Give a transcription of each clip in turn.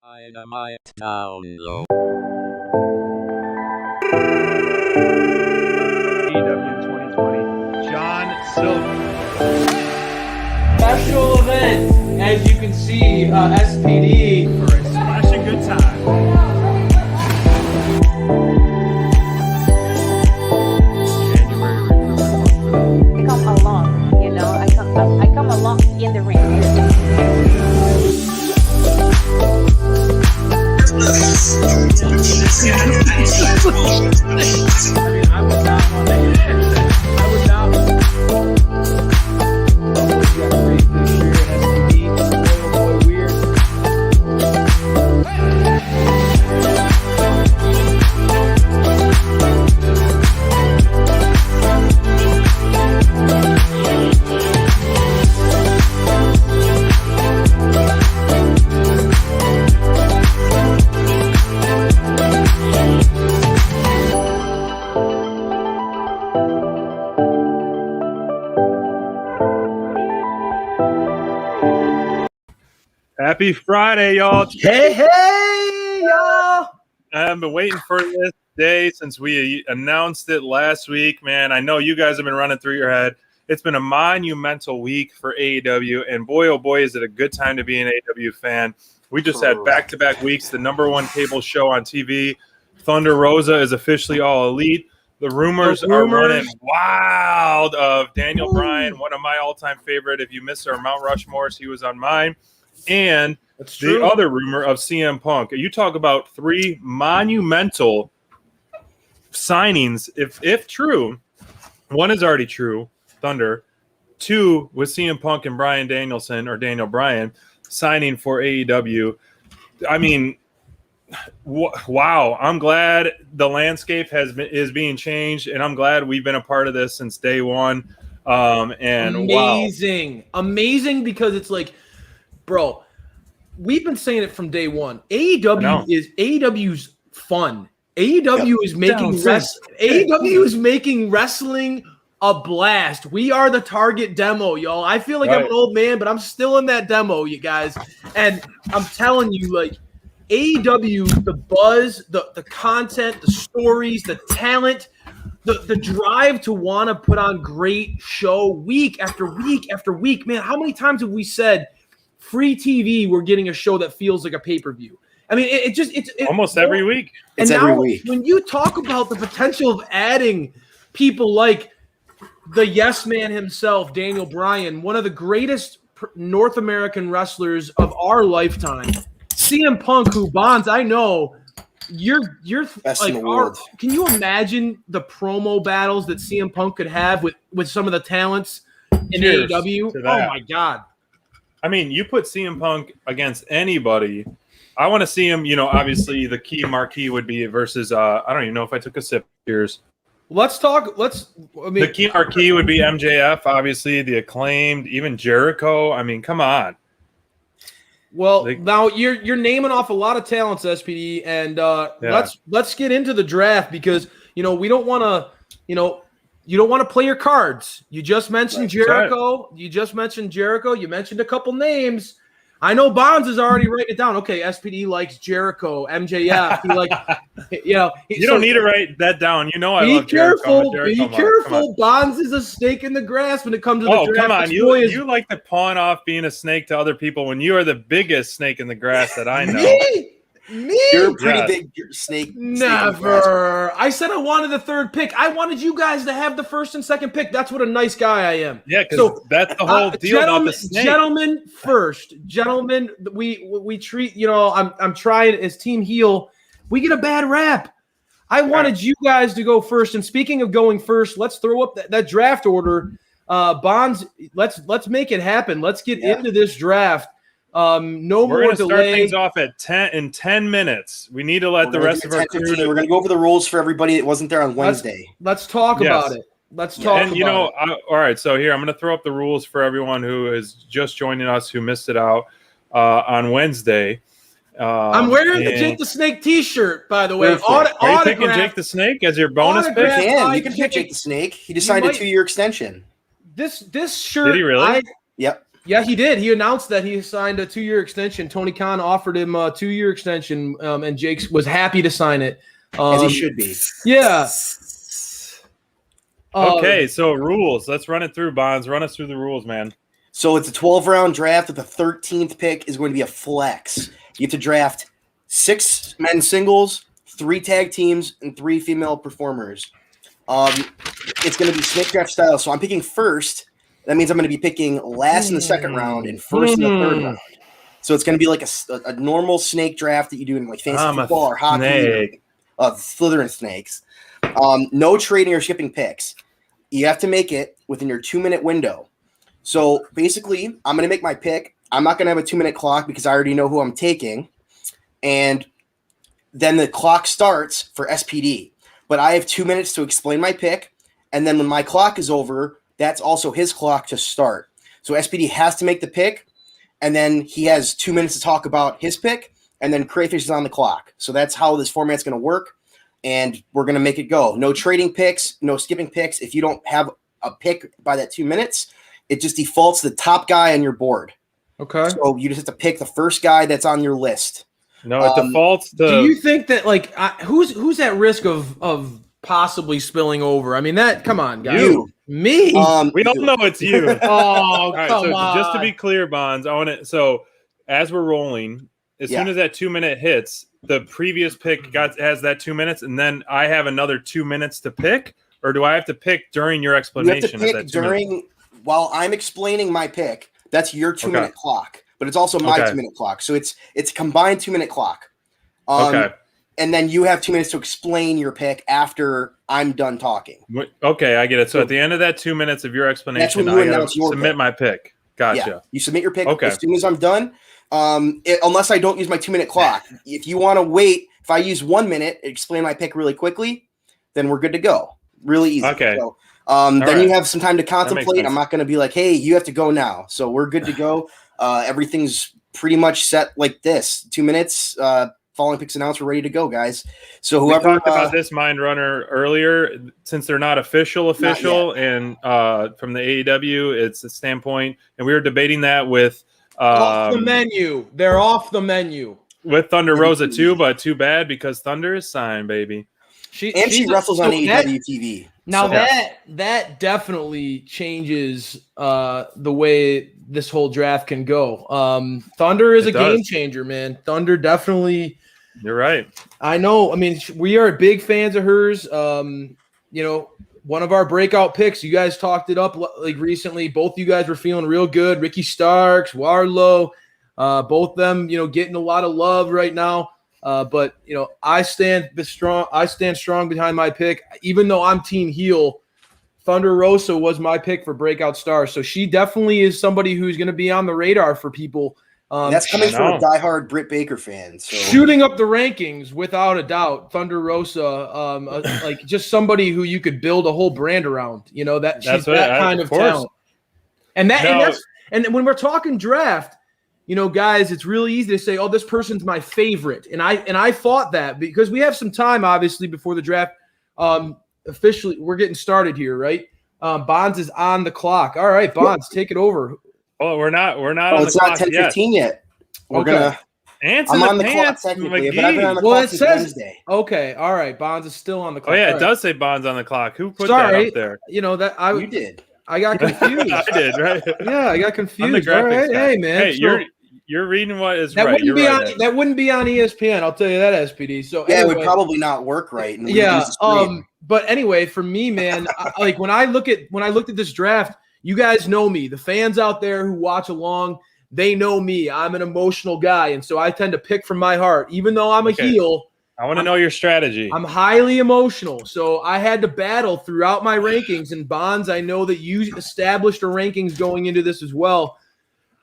Dynamite download. AEW 2020, John Silver. Special event, as you can see, SPD. For a smashing good time. January recruitment. I come along, I come along in the ring. I would not want to I would not want to got Crayfish here at SPD. Boy, weird. Happy Friday, y'all. Hey, y'all. I've been waiting for this day since we announced it last week, man. I know you guys have been running through your head. It's been a monumental week for AEW, and boy, oh boy, is it a good time to be an AEW fan. We just had back-to-back weeks, the number one cable show on TV. Thunder Rosa is officially all elite. The rumors are running wild of Daniel Bryan, one of my all-time favorite. If you missed our Mount Rushmores, he was on mine. And the other rumor of CM Punk. You talk about three monumental signings, if true. One is already true, Thunder. Two, with CM Punk and Bryan Danielson, or Daniel Bryan, signing for AEW. I mean, wow. I'm glad the landscape is being changed, and I'm glad we've been a part of this since day one. Amazing because it's like, bro, we've been saying it from day one. AEW's fun. AEW is making wrestling a blast. We are the target demo, y'all. I feel like I'm an old man, but I'm still in that demo, you guys. And I'm telling you, like, AEW, the buzz, the content, the stories, the talent, the drive to want to put on great show week after week after week. Man, how many times have we said free TV, we're getting a show that feels like a pay-per-view? I mean, it's almost every week. And now, when you talk about the potential of adding people like the yes man himself, Daniel Bryan, one of the greatest North American wrestlers of our lifetime, CM Punk, who, Bonds, I know you're best like in the world. Can you imagine the promo battles that CM Punk could have with some of the talents in AEW? Oh my God. I mean, you put CM Punk against anybody. I want to see him, obviously the key marquee would be versus, I don't even know if I took a sip. Cheers. The key marquee would be MJF, obviously, the Acclaimed, even Jericho. I mean, come on. Well, now you're naming off a lot of talents, SPD, and let's get into the draft because, we don't want to, you don't want to play your cards. You just mentioned Jericho. You mentioned a couple names. I know Bonds is already writing it down. Okay, SPD likes Jericho, MJF. You don't need to write that down. I love Jericho. Be careful. Bonds is a snake in the grass when it comes to the draft. Come on. You like to pawn off being a snake to other people when you are the biggest snake in the grass that I know. Me? You're a pretty big snake. Never. I said I wanted the third pick. I wanted you guys to have the first and second pick. That's what a nice guy I am. Yeah, because that's the whole deal about the snake. Gentlemen first. Gentlemen, we treat, I'm trying as team heel. We get a bad rap. I wanted you guys to go first. And speaking of going first, let's throw up that draft order. Bonds, let's make it happen. Let's get into this draft. We're going to start things off at 10 minutes. We need to let the rest of our crew. We're going to go over the rules for everybody that wasn't there on Wednesday. Let's talk about it. All right. So here, I'm going to throw up the rules for everyone who is just joining us who missed it out on Wednesday. I'm wearing the Jake the Snake T-shirt, by the way. Are you picking Jake the Snake as your bonus pick? You can pick Jake the Snake. He just signed a 2-year extension. This shirt. Did he really? Yep. Yeah, he did. He announced that he signed a 2-year extension. Tony Khan offered him a 2-year extension, and Jake was happy to sign it. As he should be. Yeah. Okay, so rules. Let's run it through, Bonds. Run us through the rules, man. So it's a 12-round draft with the 13th pick is going to be a flex. You have to draft 6 men singles, 3 tag teams, and 3 female performers. It's going to be snake draft style. So I'm picking first. That means I'm going to be picking last in the second round and first in the third round. So it's going to be like a normal snake draft that you do in like fantasy football or hockey. Slytherin snakes. No trading or shipping picks. You have to make it within your 2-minute window. So basically, I'm going to make my pick. I'm not going to have a 2-minute clock because I already know who I'm taking. And then the clock starts for SPD. But I have 2 minutes to explain my pick. And then when my clock is over, that's also his clock to start. So SPD has to make the pick. And then he has 2 minutes to talk about his pick. And then Crayfish is on the clock. So that's how this format's going to work. And we're going to make it go. No trading picks, no skipping picks. If you don't have a pick by that 2 minutes, it just defaults to the top guy on your board. Okay. So you just have to pick the first guy that's on your list. No, it defaults to. Do you think that who's at risk of possibly spilling over? I mean, come on, guys. You. Me? We don't know it's you. Oh, All right, come so on. just to be clear, Bonds, I want to. So as we're rolling, as soon as that 2 minute hits, the previous pick has that 2 minutes, and then I have another 2 minutes to pick, or do I have to pick during your explanation? You have to pick while I'm explaining my pick. That's your 2 minute clock, but it's also my 2 minute clock. So it's a combined 2 minute clock. And then you have 2 minutes to explain your pick after I'm done talking. Okay, I get it. So at the end of that 2 minutes of your explanation, that's when you announce your submit pick. My pick. Gotcha. Yeah, you submit your pick as soon as I'm done. Unless I don't use my 2 minute clock. If you want to wait, if I use 1 minute, explain my pick really quickly, then we're good to go. Really easy. Okay. So, then you have some time to contemplate. I'm not going to be like, hey, you have to go now. So we're good to go. Everything's pretty much set like this. 2 minutes, following picks announced, we're ready to go, guys. So whoever we talked about this Mind Runner earlier, since they're not official, and from the AEW, it's a standpoint, and we were debating that with off the menu. They're off the menu with Thunder Rosa too, but too bad because Thunder is signed, baby. She wrestles on AEW TV. Now that definitely changes the way this whole draft can go. Thunder is a game changer, man. Thunder definitely. You're right. I know. I mean, we are big fans of hers. One of our breakout picks. You guys talked it up like recently. Both you guys were feeling real good. Ricky Starks, Warlow, both them, getting a lot of love right now. But I stand strong. I stand strong behind my pick, even though I'm team heel. Thunder Rosa was my pick for breakout star, so she definitely is somebody who's going to be on the radar for people. That's coming from a diehard Britt Baker fan. So. Shooting up the rankings without a doubt. Thunder Rosa, like just somebody who you could build a whole brand around. She's that kind of talent. And when we're talking draft. Guys, it's really easy to say, "Oh, this person's my favorite," and I fought that because we have some time, obviously, before the draft. Officially, we're getting started here, right? Bonds is on the clock. All right, Bonds, take it over. Oh, we're not on the clock. It's not 10:15 yet. We're gonna. I'm on the clock technically, but I've been on the clock since Wednesday. Okay, all right. Bonds is still on the clock. Oh yeah, it does say Bonds on the clock. Who put that up there? You did. I got confused. I did, right? Yeah, I got confused. I'm the graphics guy. Hey, man. Hey, you're reading what is that right. Wouldn't be on, that wouldn't be on ESPN. I'll tell you that, SPD. So yeah, anyway, it would probably not work right. But anyway, for me, man, like when I looked at this draft, you guys know me. The fans out there who watch along, they know me. I'm an emotional guy, and so I tend to pick from my heart, even though I'm a heel. I want to know your strategy. I'm highly emotional, so I had to battle throughout my rankings. And Bonds, I know that you established a rankings going into this as well.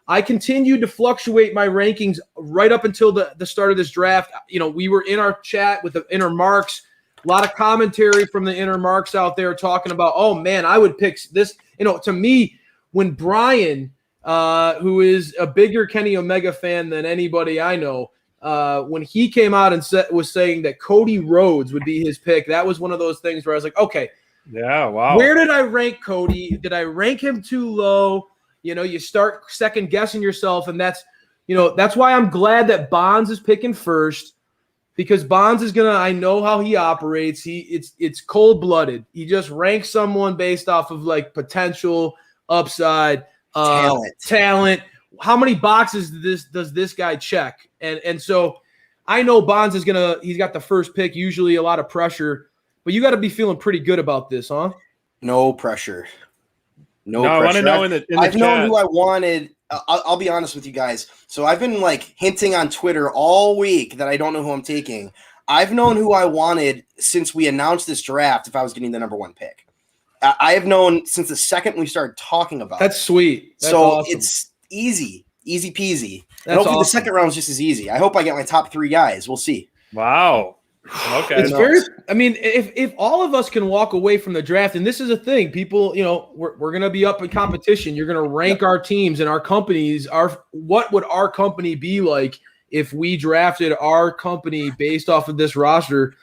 I continued to fluctuate my rankings right up until the start of this draft. We were in our chat with the inner marks. A lot of commentary from the inner marks out there talking about, oh, man, I would pick this. To me, when Brian, who is a bigger Kenny Omega fan than anybody I know, when he came out and was saying that Cody Rhodes would be his pick, that was one of those things where I was like, okay, yeah, wow. Where did I rank Cody? Did I rank him too low? You start second guessing yourself, and that's why I'm glad that Bonds is picking first, because Bonds is gonna. I know how he operates. It's cold blooded. He just ranks someone based off of like potential, upside, talent. How many boxes does this guy check? And so I know Bonds he's got the first pick, usually a lot of pressure, but you got to be feeling pretty good about this, huh? No pressure. No pressure. I want to know in the I've chat. known who I wanted. I'll be honest with you guys. So I've been like hinting on Twitter all week that I don't know who I'm taking. I've known who I wanted since we announced this draft if I was getting the number 1 pick. I have known since the second we started talking about That's it. sweet. That's so awesome. It's easy peasy. That's Hopefully awesome. the second round is just as easy. I hope I get my top 3 guys. We'll see. Wow. Okay. It's very. I mean, if all of us can walk away from the draft, and this is a thing, people, we're going to be up in competition. You're going to rank our teams and our companies. What would our company be like if we drafted our company based off of this roster?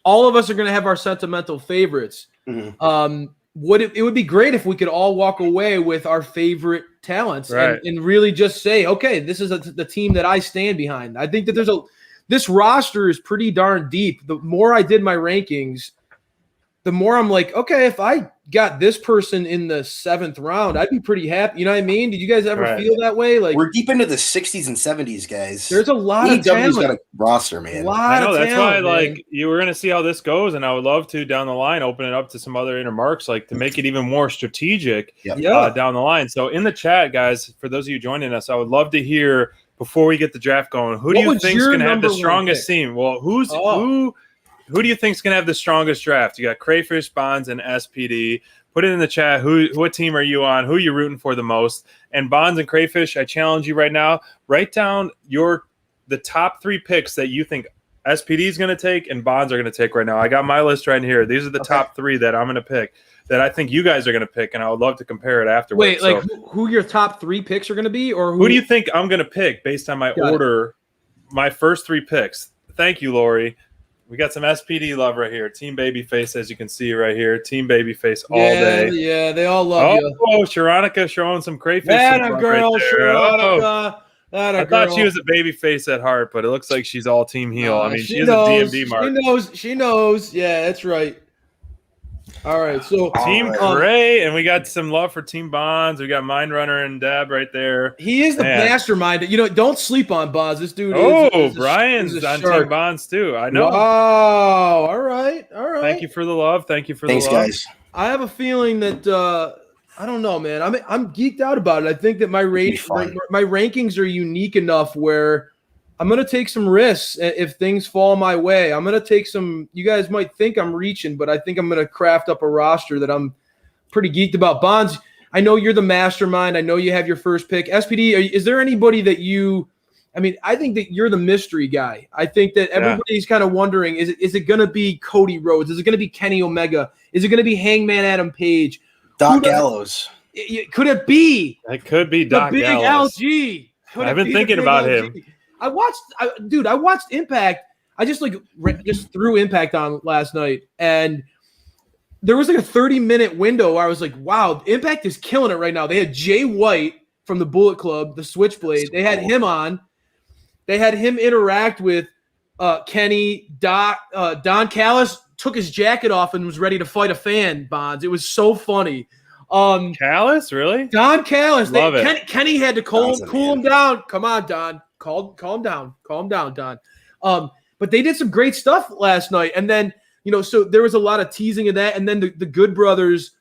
All of us are going to have our sentimental favorites. Mm-hmm. It would be great if we could all walk away with our favorite talents, right, and really just say, okay, this is the team that I stand behind. I think that this roster is pretty darn deep. The more I did my rankings, the more I'm like, okay, if I got this person in the 7th round, I'd be pretty happy. You know what I mean? Did you guys ever feel that way? Like, we're deep into the 60s and 70s, guys. There's a lot of talent. got a roster, man. I know that's why, like, you were going to see how this goes, and I would love to down the line open it up to some other inner marks, like to make it even more strategic down the line. So in the chat, guys, for those of you joining us, I would love to hear before we get the draft going, who do you think is going to have the strongest team? Well, who do you think is going to have the strongest draft? You got Crayfish, Bonds, and SPD. Put it in the chat. What team are you on? Who are you rooting for the most? And Bonds and Crayfish, I challenge you right now. Write down the top 3 picks that you think SPD is going to take and Bonds are going to take right now. I got my list right here. These are the top 3 that I'm going to pick that I think you guys are going to pick, and I would love to compare it afterwards. Wait, who your top 3 picks are going to be, or who do you think I'm going to pick based on my order? My first 3 picks. Thank you, Lori. We got some SPD love right here. Team Babyface, as you can see right here. Team Babyface all day. Yeah, they all love you. Oh, Sharonica showing some Crayfish. That a girl, right Sharonica. I thought she was a babyface at heart, but it looks like she's all team heel. I mean, she is a DMD mark. She knows. Yeah, that's right. All right, so Team Cray, and we got some love for Team Bonds. We got Mindrunner and Dab right there. He is the mastermind. Don't sleep on Bonds. This dude Brian's on Team Bonds too. I know. Wow. All right. Thank you for the love. Thanks, guys. I have a feeling that I don't know, man. I'm geeked out about it. I think that my rankings are unique enough where I'm going to take some risks if things fall my way. I'm going to take some – you guys might think I'm reaching, but I think I'm going to craft up a roster that I'm pretty geeked about. Bonds, I know you're the mastermind. I know you have your first pick. SPD, is there anybody that you – I mean, I think that you're the mystery guy. I think that everybody's kind of wondering, is it going to be Cody Rhodes? Is it going to be Kenny Omega? Is it going to be Hangman Adam Page? Doc Gallows. Could it be? It could be Doc Gallows. The big LG. I've been thinking about him. I watched Impact. I just threw Impact on last night, and there was like a 30-minute window where I was like, wow, Impact is killing it right now. They had Jay White from the Bullet Club, the Switchblade. They had him on. They had him interact with Kenny. Don Callis took his jacket off and was ready to fight a fan, Bonds. It was so funny. Callis, really? Don Callis. Love it. Kenny had to cool him down. Come on, Don. Calm down, Don. But they did some great stuff last night, and then so there was a lot of teasing of that, and then the Good Brothers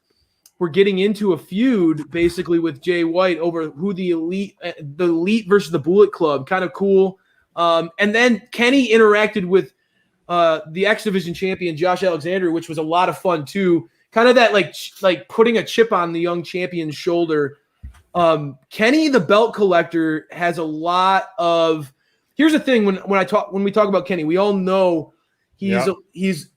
were getting into a feud basically with Jay White over who the elite versus the Bullet Club, kind of cool. And then Kenny interacted with the X Division champion Josh Alexander, which was a lot of fun too. Kind of that like putting a chip on the young champion's shoulder. Kenny, the belt collector, has a lot of. Here's the thing: when we talk about Kenny, we all know he's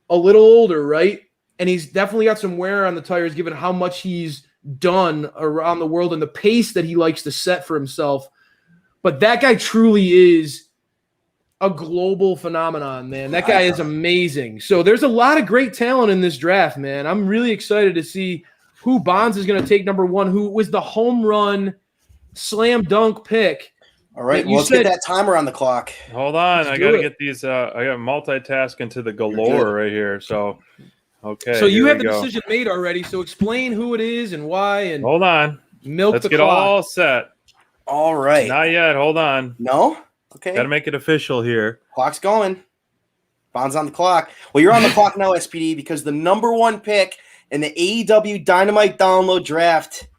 a little older, right? And he's definitely got some wear on the tires, given how much he's done around the world and the pace that he likes to set for himself. But that guy truly is a global phenomenon, man. That guy is amazing. So there's a lot of great talent in this draft, man. I'm really excited to see who Bonds is going to take number 1, who was the home run slam dunk pick. All right, well, let's get that timer on the clock. Hold on, I got to get these. I got multitasking to the galore right here. So, okay. So you have the decision made already. So explain who it is and why. And hold on, let's get all set. All right, not yet. Hold on. No. Okay. Got to make it official here. Clock's going. Bond's on the clock. Well, you're on the clock now, SPD, because the number 1 pick in the AEW Dynamite download draft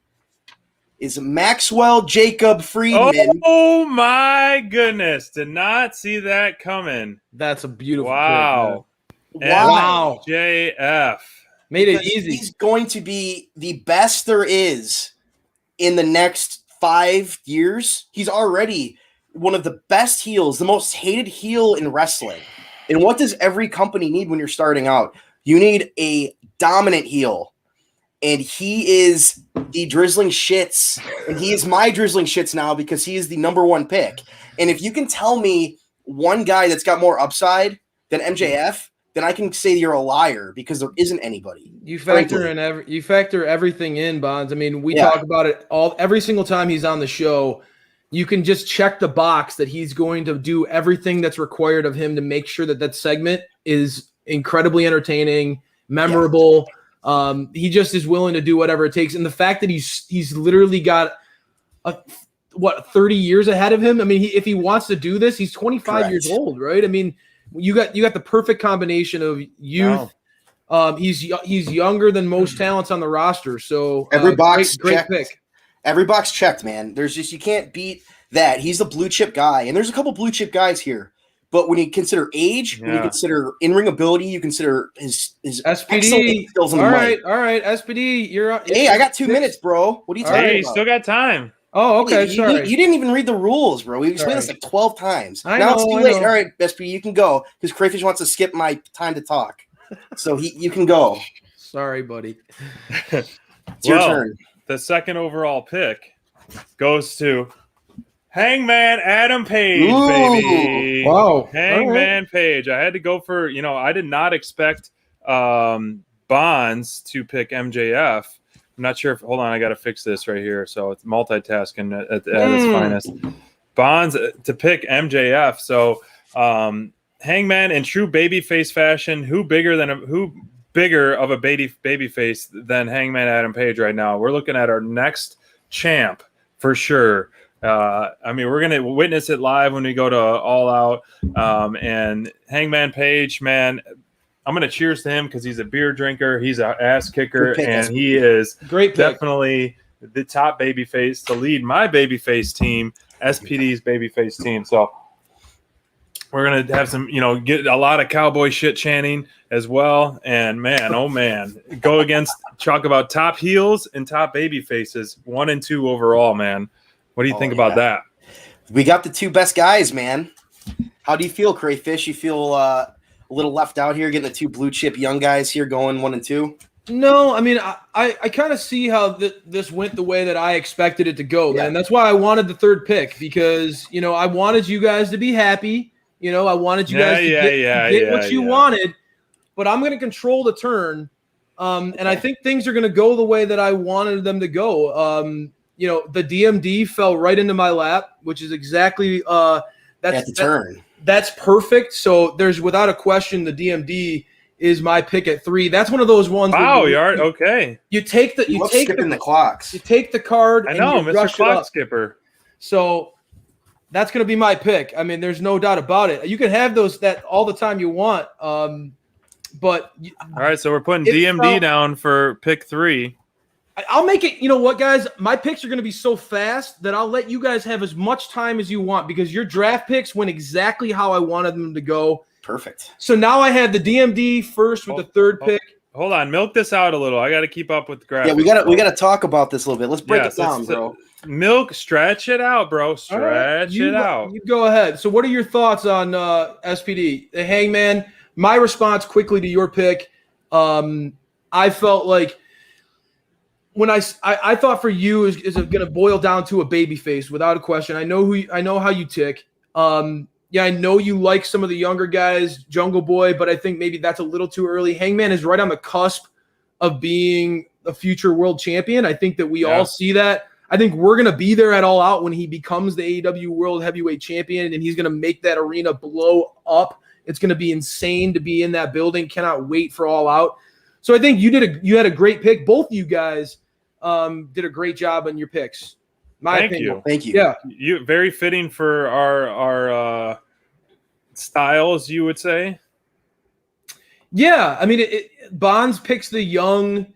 is Maxwell Jacob Friedman. Oh my goodness. Did not see that coming. That's a beautiful pick. Wow. MJF. Made it easy. He's going to be the best there is in the next 5 years. He's already one of the best heels, the most hated heel in wrestling. And what does every company need when you're starting out? You need a dominant heel. And he is the drizzling shits. And he is my drizzling shits now because he is the number 1 pick. And if you can tell me one guy that's got more upside than MJF, then I can say you're a liar because there isn't anybody. You factor everything in, Bonds. I mean, we talk about it every single time he's on the show. You can just check the box that he's going to do everything that's required of him to make sure that segment is incredibly entertaining, memorable. Yeah. He just is willing to do whatever it takes. And the fact that he's literally got 30 years ahead of him. I mean, if he wants to do this, he's 25 years old, right? I mean, you got the perfect combination of youth. Wow. He's younger than most talents on the roster. So every box great pick. Every box checked, man. You can't beat that. He's the blue chip guy. And there's a couple blue chip guys here. But when you consider age, when you consider in-ring ability, you consider his SPD skills on the mic. All right, SPD, you're up. Hey, I got 2 minutes, bro. What are you talking about? Hey, you still got time. Oh, okay, sorry. You didn't even read the rules, bro. We explained this like 12 times. Now it's too late. All right, SPD, you can go because Crayfish wants to skip my time to talk. So you can go. Sorry, buddy. It's your turn. The second overall pick goes to Hangman Adam Page, baby. Wow. Hangman Page. I had to go for, I did not expect Bonds to pick MJF. I'm not sure if, hold on, I got to fix this right here. So it's multitasking at its finest. Bonds to pick MJF. So Hangman in true babyface fashion, who bigger of a babyface than Hangman Adam Page right now? We're looking at our next champ for sure. I mean, we're going to witness it live when we go to All Out. And Hangman Page, man, I'm going to cheers to him because he's a beer drinker. He's an ass kicker, and he is definitely the top babyface to lead my babyface team, SPD's babyface team. So we're going to have some, get a lot of cowboy shit chanting as well. And man, oh man, go against, talk about top heels and top baby faces, 1 and 2 overall, man. What do you think about that? We got the 2 best guys, man. How do you feel, Crayfish? You feel a little left out here, getting the 2 blue chip young guys here going 1 and 2? No, I mean, I kind of see how this went the way that I expected it to go, man. That's why I wanted the 3rd pick because, I wanted you guys to be happy. I wanted you guys to get what you wanted, but I'm going to control the turn. And I think things are going to go the way that I wanted them to go. The DMD fell right into my lap, which is exactly that's the turn. That's perfect. So there's without a question the DMD is my pick at 3. That's one of those ones. Wow, you are okay. You take the clocks. You take the card. I know, Mr. Clock Skipper. So that's going to be my pick. I mean, there's no doubt about it. You can have that all the time you want. But all right, so we're putting DMD down for pick 3. I'll make it. You know what, guys? My picks are going to be so fast that I'll let you guys have as much time as you want because your draft picks went exactly how I wanted them to go. Perfect. So now I have the DMD first with the 3rd pick. Hold on, milk this out a little. I got to keep up with the graphics. Yeah, we got to talk about this a little bit. Let's break it down, bro. Stretch it out, bro. Stretch it out. You go ahead. So what are your thoughts on SPD? The Hangman, my response quickly to your pick, I felt like when I thought for you is going to boil down to a baby face without a question. I know how you tick. I know you like some of the younger guys, Jungle Boy, but I think maybe that's a little too early. Hangman is right on the cusp of being a future world champion. I think that we all see that. I think we're going to be there at All Out when he becomes the AEW World Heavyweight Champion, and he's going to make that arena blow up. It's going to be insane to be in that building. Cannot wait for All Out. So I think you had a great pick. Both of you guys did a great job on your picks. Thank you. Yeah, you very fitting for our styles, you would say. Yeah, I mean, Bonds picks the young,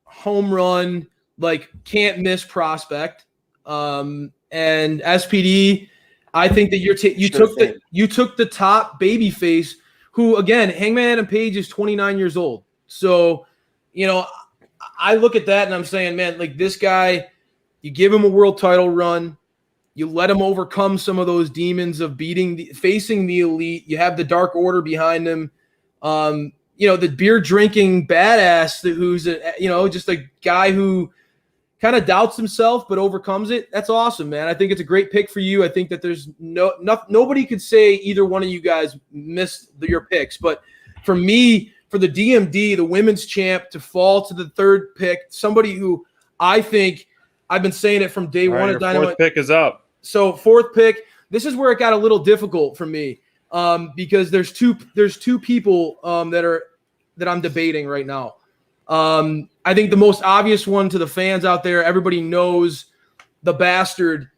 home run, like can't miss prospect, and SPD. I think that you took the top baby face, who again, Hangman Adam Page is 29 years old. So, I look at that and I'm saying, man, like this guy, you give him a world title run, you let him overcome some of those demons of facing the elite. You have the Dark Order behind him. The beer drinking badass who's just a guy who kind of doubts himself but overcomes it. That's awesome, man. I think it's a great pick for you. I think that there's nobody could say either one of you guys missed your picks. But for me, for the DMD, the women's champ, to fall to the third pick, somebody who I think I've been saying it from day one of Dynamite. Fourth pick is up. So fourth pick. This is where it got a little difficult for me. Because there's two people that I'm debating right now. I think the most obvious one to the fans out there, everybody knows the Bastard.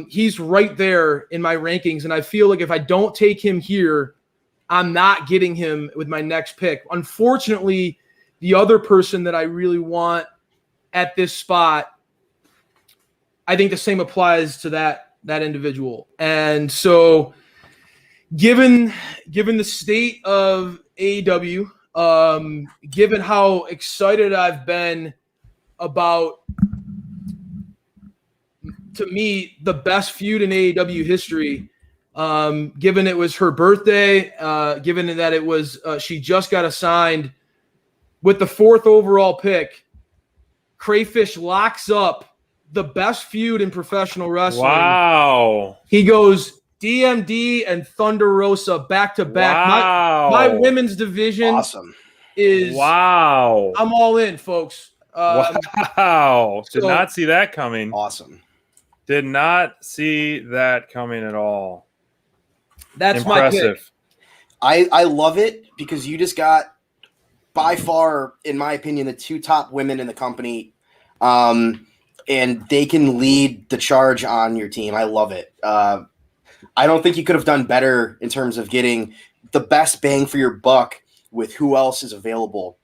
He's right there in my rankings, and I feel like if I don't take him here, I'm not getting him with my next pick. Unfortunately, the other person that I really want at this spot, I think the same applies to that individual. And so given the state of AEW, given how excited I've been about, to me, the best feud in AEW history, given it was her birthday, given that it was she just got assigned with the 4th overall pick, Crayfish locks up the best feud in professional wrestling. Wow. He goes DMD and Thunder Rosa back to back. Wow. My women's division is wow. I'm all in, folks. Wow. Did not see that coming. Awesome. Did not see that coming at all. That's impressive. My pick. I love it because you just got, by far, in my opinion, the 2 top women in the company, and they can lead the charge on your team. I love it. I don't think you could have done better in terms of getting the best bang for your buck with who else is available.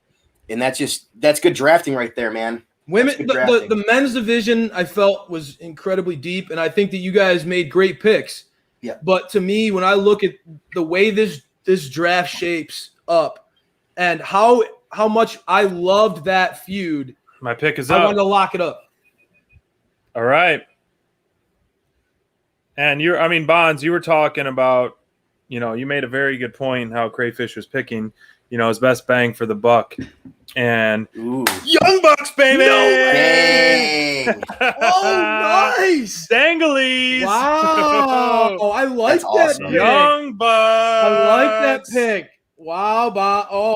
And that's good drafting right there, man. Women, the men's division I felt was incredibly deep, and I think that you guys made great picks. Yeah. But to me, when I look at the way this draft shapes up and how much I loved that feud, my pick is I up. wanted to lock it up. All right. And Bonds, you were talking about, you made a very good point how Crayfish was picking, his best bang for the buck. And Young Bucks, baby! No way! Oh, nice! Danglies! Wow! Oh, I like that awesome. pick. Young Bucks! I like that pick. Wow,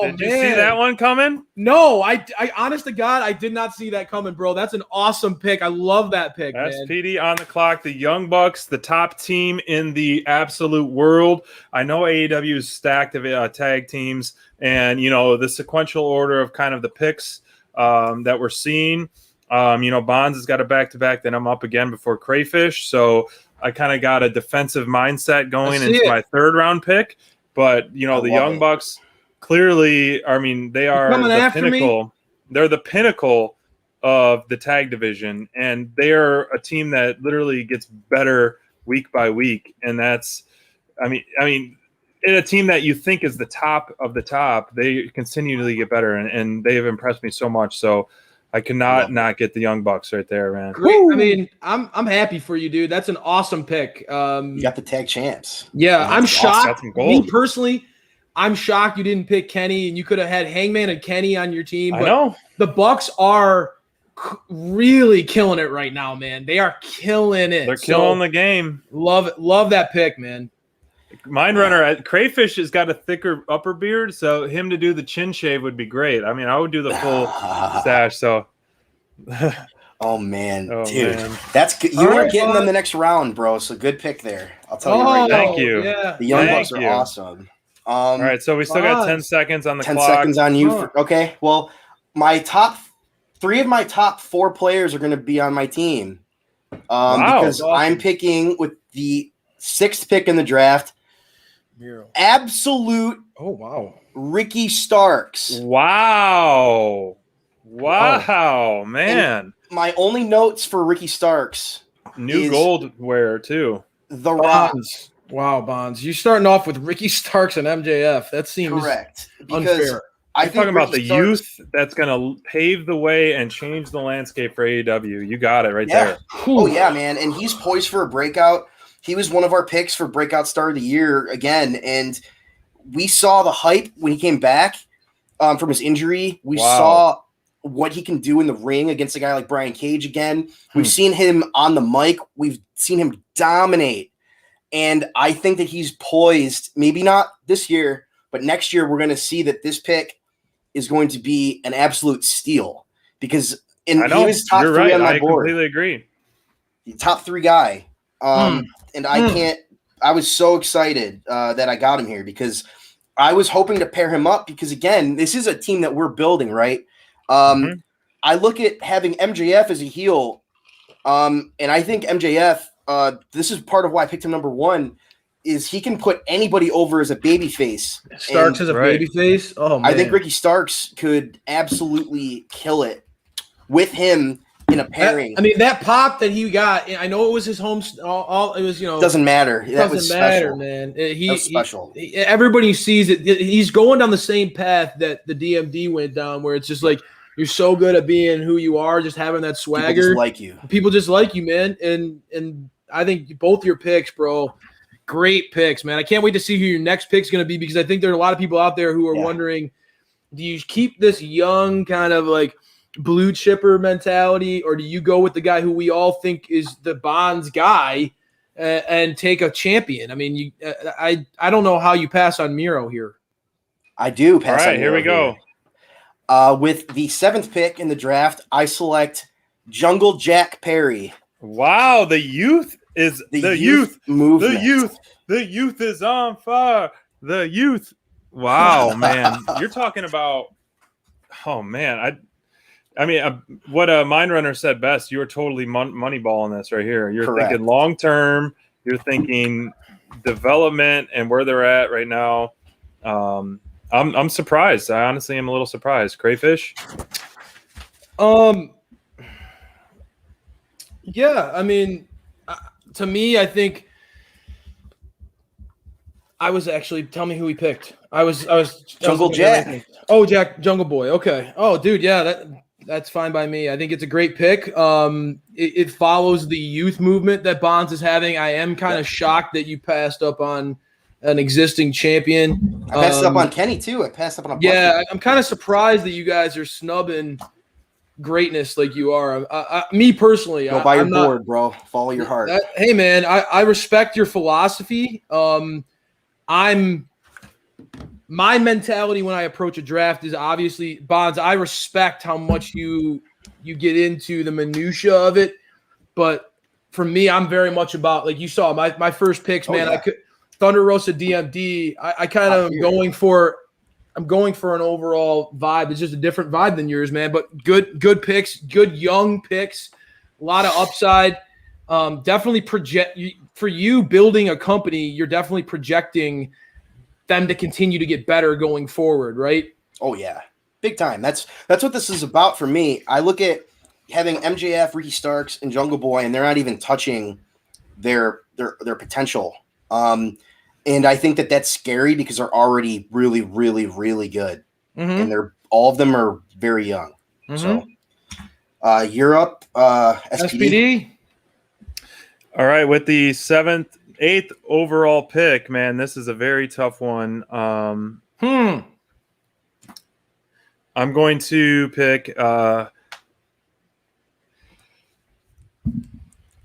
Did you see that one coming? No, I honest to God, I did not see that coming, bro. That's an awesome pick. I love that pick, man. SPD on the clock. The Young Bucks, the top team in the absolute world. I know AEW is stacked of tag teams, and the sequential order of kind of the picks that we're seeing. Bonds has got a back-to-back. Then I'm up again before Crayfish, so I kind of got a defensive mindset going into my 3rd round pick. But, the Young Bucks clearly, they are the pinnacle. They're the pinnacle of the tag division, and they are a team that literally gets better week by week. And that's, in a team that you think is the top of the top, they continually get better, and they have impressed me so much. So I cannot not get the Young Bucks right there, man. Great. I'm happy for you, dude. That's an awesome pick. You got the tag champs. Yeah, I'm shocked. Awesome. Me personally, I'm shocked you didn't pick Kenny, and you could have had Hangman and Kenny on your team. But I know. The Bucks are really killing it right now, man. They are killing it. They're killing the game. Love it. Love that pick, man. Mind Runner, Crayfish has got a thicker upper beard, so him to do the chin shave would be great. I would do the full stash. So Oh man, Oh, dude, man. that's good. You All are right, getting bud. them the next round, bro. So good pick there. I'll tell you right now. Thank you. Yeah. The Young Thank Bucks are you. awesome. All right, so we still got 10 Bonds. seconds on the 10 clock. seconds on you. Huh. Okay. Well, my top 3 of my top 4 players are going to be on my team. Wow. Because Awesome. I'm picking with the 6th pick in the draft. Miro. Absolute Oh, wow. Ricky Starks. Wow. Wow, man. My only notes for Ricky Starks, New is- gold wear, too. The Rock. Bonds. Wow, Bonds. You're starting off with Ricky Starks and MJF. That seems Correct. Because unfair. I You're think talking about Ricky the Starks- youth that's going to pave the way and change the landscape for AEW. You got it right Yeah. there. Oh, yeah, man. And he's poised for a breakout. He was one of our picks for breakout star of the year again. And we saw the hype when he came back from his injury. We Wow. saw what he can do in the ring against a guy like Brian Cage again. We've seen him on the mic. We've seen him dominate. And I think that he's poised, maybe not this year, but next year we're going to see that this pick is going to be an absolute steal. Because he was top You're 3 right. on my I board. completely agree. Top 3 guy. And I was so excited that I got him here because I was hoping to pair him up because, again, this is a team that we're building, right? I look at having MJF as a heel, and I think MJF, this is part of why I picked him number 1, is he can put anybody over as a babyface. Starks And as a babyface. Oh, man. I think Ricky Starks could absolutely kill it with him in a pairing. That pop that he got, I know it was his home. It was, Doesn't matter. That was doesn't matter, special. man. That was special. Everybody sees it. He's going down the same path that the DMD went down, where it's just like you're so good at being who you are, just having that swagger. People just like you. People just like you, man. And I think both your picks, bro, great picks, man. I can't wait to see who your next pick's going to be because I think there are a lot of people out there who are wondering, do you keep this young kind of like blue chipper mentality, or do you go with the guy who we all think is the Bonds guy and take a champion? I mean, I don't know how you pass on Miro here. I do pass All right, on here we Miro go. With the 7th pick in the draft, I select Jungle Jack Perry. Wow, the youth is the youth movement. The youth is on fire. The youth. Wow, man. You're talking about man. I mean, what a Mind Runner said best. You were totally moneyballing this right here. You're Correct. thinking long term. You're thinking development and where they're at right now. I'm surprised. I honestly am a little surprised. Crayfish. Yeah, I mean, to me, I think I was actually. Tell me who he picked. I was Jungle Jack. Oh, Jack Jungle Boy. Okay. Oh, dude, yeah, that's fine by me. I think it's a great pick. It follows the youth movement that Bonds is having. I am kind of shocked that you passed up on an existing champion. I passed up on Kenny too. I passed up on a I'm kind of surprised that you guys are snubbing greatness like you are. Me personally, Go buy your I'm not- board, bro. Follow your heart. Hey, man, I respect your philosophy. My mentality when I approach a draft is obviously, Bonds, I respect how much you get into the minutia of it, but for me, I'm very much about, like you saw my first picks, man. Yeah. Thunder Rosa DMD. I kind of am going for an overall vibe. It's just a different vibe than yours, man. But good picks, good young picks, a lot of upside. Definitely project for you building a company. You're definitely projecting them to continue to get better going forward, right? Oh yeah, big time. That's what this is about for me. I look at having MJF, Ricky Starks, and Jungle Boy, and they're not even touching their potential. And I think that that's scary because they're already really, really, really good, and all of them are very young. So, Europe, SPD. All right, with the 8th overall pick, man, this is a very tough one. I'm going to pick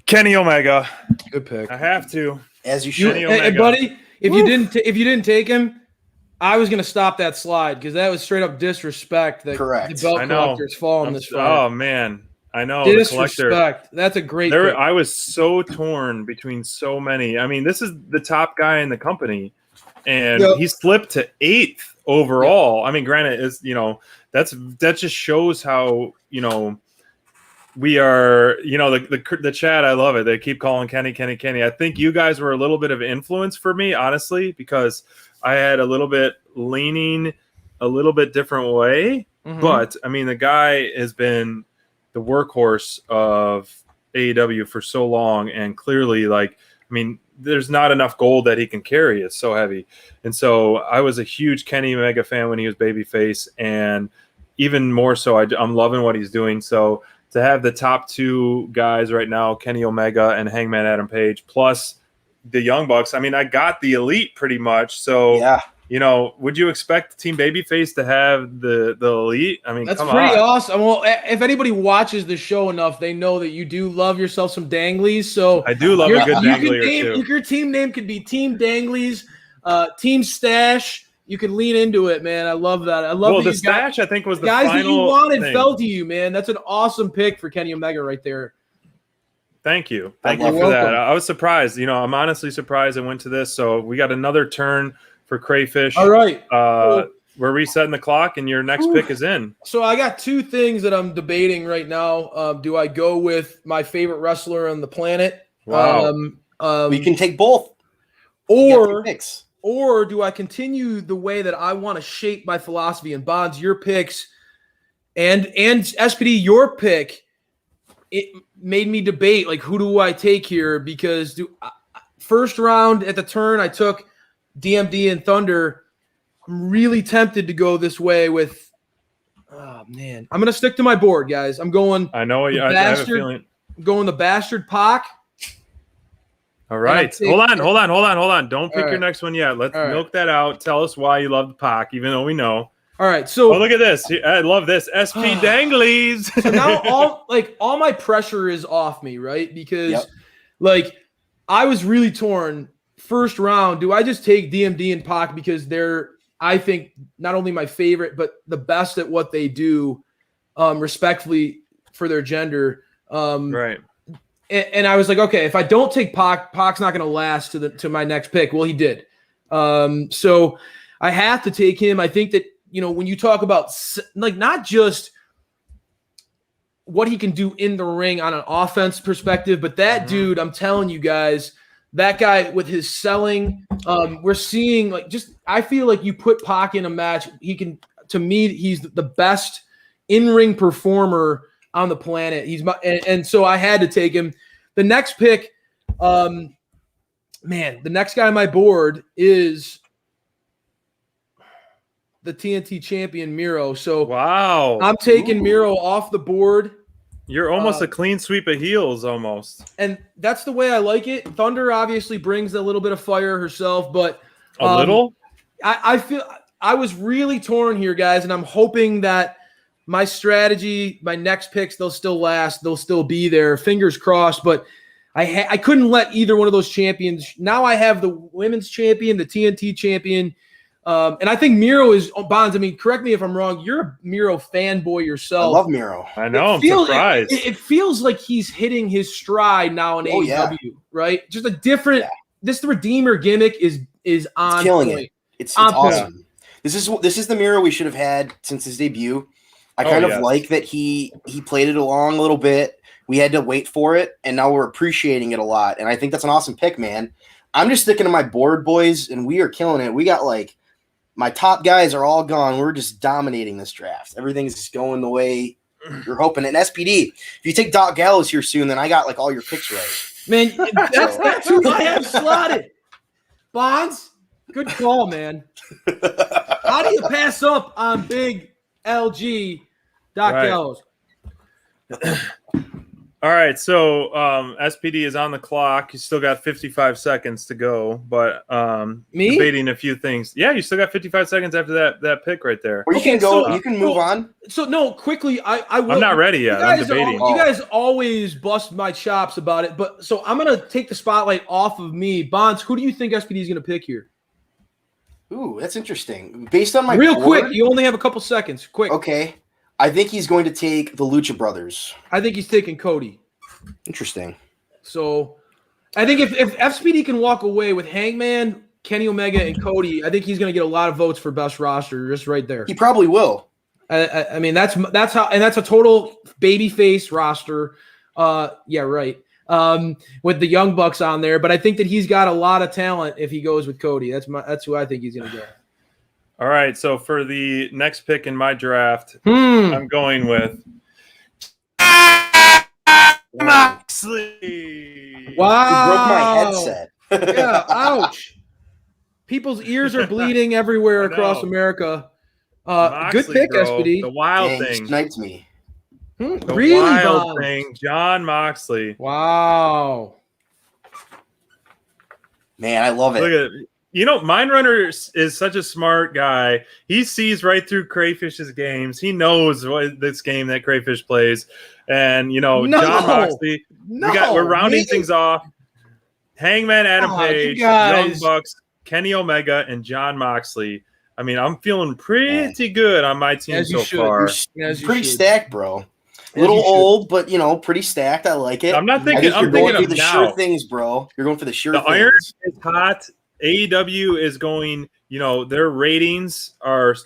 Kenny Omega. Good pick. I have to. As you should. Hey, buddy, if you didn't take him, I was gonna stop that slide because that was straight up disrespect. That Correct. The belt I know. collectors fall in this fight. Oh man, I know the collector. Disrespect. That's a great pick. I was so torn between so many. I mean, this is the top guy in the company, and he slipped to 8th overall. I mean, granted, is that just shows how we are. The chat. I love it. They keep calling Kenny. I think you guys were a little bit of influence for me, honestly, because I had a little bit leaning a little bit different way. Mm-hmm. But I mean, the guy has been the workhorse of AEW for so long, and clearly, there's not enough gold that he can carry. It's so heavy. And so I was a huge Kenny Omega fan when he was babyface, and even more so, I'm loving what he's doing. So to have the top 2 guys right now, Kenny Omega and Hangman Adam Page, plus the Young Bucks, I mean, I got the Elite pretty much. So yeah. Would you expect Team Babyface to have the Elite? I mean, that's pretty awesome. Well, if anybody watches the show enough, they know that you do love yourself some Danglies. So I do love a good Dangly too. Your team name could be Team Danglies, Team Stash. You can lean into it, man. I love that. I love the Stash. I think was the guys final that you wanted thing. Fell to you, man. That's an awesome pick for Kenny Omega right there. Thank you for that. I was surprised. I'm honestly surprised I went to this. So we got another turn for Crayfish. All right. We're resetting the clock, and your next pick is in. So I got 2 things that I'm debating right now. Do I go with my favorite wrestler on the planet? Wow. We can take both. Or do I continue the way that I want to shape my philosophy? And Bonds, your picks, and SPD, your pick, it made me debate, who do I take here? Because first round at the turn, I took DMD and Thunder. I'm really tempted to go this way with. Oh man, I'm gonna stick to my board, guys. I'm going. I know. I have a feeling. I'm going the Bastard Pac. All right. Hold on. Don't pick your next one yet. Let's milk that out. Tell us why you love the Pac, even though we know. All right. So look at this. I love this. SP Danglies. So now all my pressure is off me, right? Because I was really torn. First round, do I just take DMD and Pac because they're, I think, not only my favorite, but the best at what they do, respectfully for their gender. Right. And I was like, okay, if I don't take Pac, Pac's not going to last to my next pick. Well, he did. So I have to take him. I think that, when you talk about not just what he can do in the ring on an offense perspective, but that dude, I'm telling you guys, that guy with his selling, we're seeing I feel like you put Pac in a match, he can. To me, he's the best in-ring performer on the planet. And so I had to take him. The next pick, the next guy on my board is the TNT champion Miro. So wow, I'm taking Miro off the board. You're almost a clean sweep of heels, almost. And that's the way I like it. Thunder obviously brings a little bit of fire herself, but a little. I feel I was really torn here, guys, and I'm hoping that my strategy, my next picks, they'll still last. They'll still be there. Fingers crossed. But I couldn't let either one of those champions. Now I have the women's champion, the TNT champion. And I think Miro is Bonds. I mean, correct me if I'm wrong. You're a Miro fanboy yourself. I love Miro. I know. I'm surprised. It feels like he's hitting his stride now in AEW, right? Just a different. Yeah. This Redeemer gimmick is on killing point. It. It's awesome. This is the Miro we should have had since his debut. I kind of like that he played it along a little bit. We had to wait for it, and now we're appreciating it a lot. And I think that's an awesome pick, man. I'm just sticking to my board, boys, and we are killing it. We got my top guys are all gone. We're just dominating this draft. Everything's just going the way you're hoping. And SPD, if you take Doc Gallows here soon, then I got all your picks right. Man, that's who I have slotted. Bonds, good call, man. How do you pass up on big LG Doc Gallows? All right, so SPD is on the clock. You still got 55 seconds to go, but debating a few things. Yeah, you still got 55 seconds after that pick right there. Or you can go. You can move on. So no, quickly. I will. I'm not ready yet. I'm debating. You guys always bust my chops about it, but so I'm gonna take the spotlight off of me. Bonds, who do you think SPD is gonna pick here? Ooh, that's interesting. Based on my real board, quick, you only have a couple seconds. Quick. Okay. I think he's going to take the Lucha Brothers. I think he's taking Cody. Interesting. So I think if FSPD can walk away with Hangman, Kenny Omega, and Cody, I think he's going to get a lot of votes for best roster just right there. He probably will. I mean, that's how, and that's a total babyface roster. Yeah, right. With the Young Bucks on there, but I think that he's got a lot of talent if he goes with Cody. That's who I think he's going to go. All right, so for the next pick in my draft, I'm going with Moxley. Wow. You broke my headset. Yeah, ouch. People's ears are bleeding everywhere across America. Moxley, good pick, bro. SPD. The wild Dang, thing. sniped me. The really wild Bob? thing. John Moxley. Wow. Man, I love it. Look at Mindrunner is such a smart guy. He sees right through Crayfish's games. He knows this game that Crayfish plays. And, John Moxley, we're rounding things off. Hangman Adam Page, Young Bucks, Kenny Omega, and John Moxley. I mean, I'm feeling pretty good on my team so far. You're pretty stacked, bro. A little old, but pretty stacked. I like it. I'm not thinking. I'm thinking going of for the now. sure things, bro. You're going for the sure the things. Iron is hot. AEW is going. Their ratings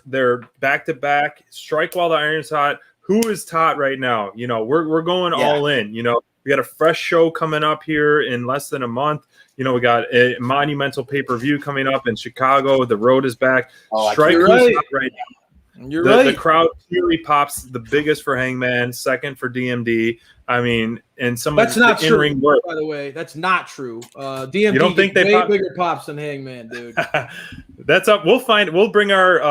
they're back to back. Strike while the iron's hot. Who is hot right now? We're going all in. We got a fresh show coming up here in less than a month. We got a monumental pay-per-view coming up in Chicago. The road is back. Strike who's hot right now. You're right. The crowd clearly pops the biggest for Hangman, second for DMD. I mean, and some that's of the not true. in-ring work. By the way, that's not true. DMD You don't think they way bigger pops than Hangman, dude. That's up. We'll bring our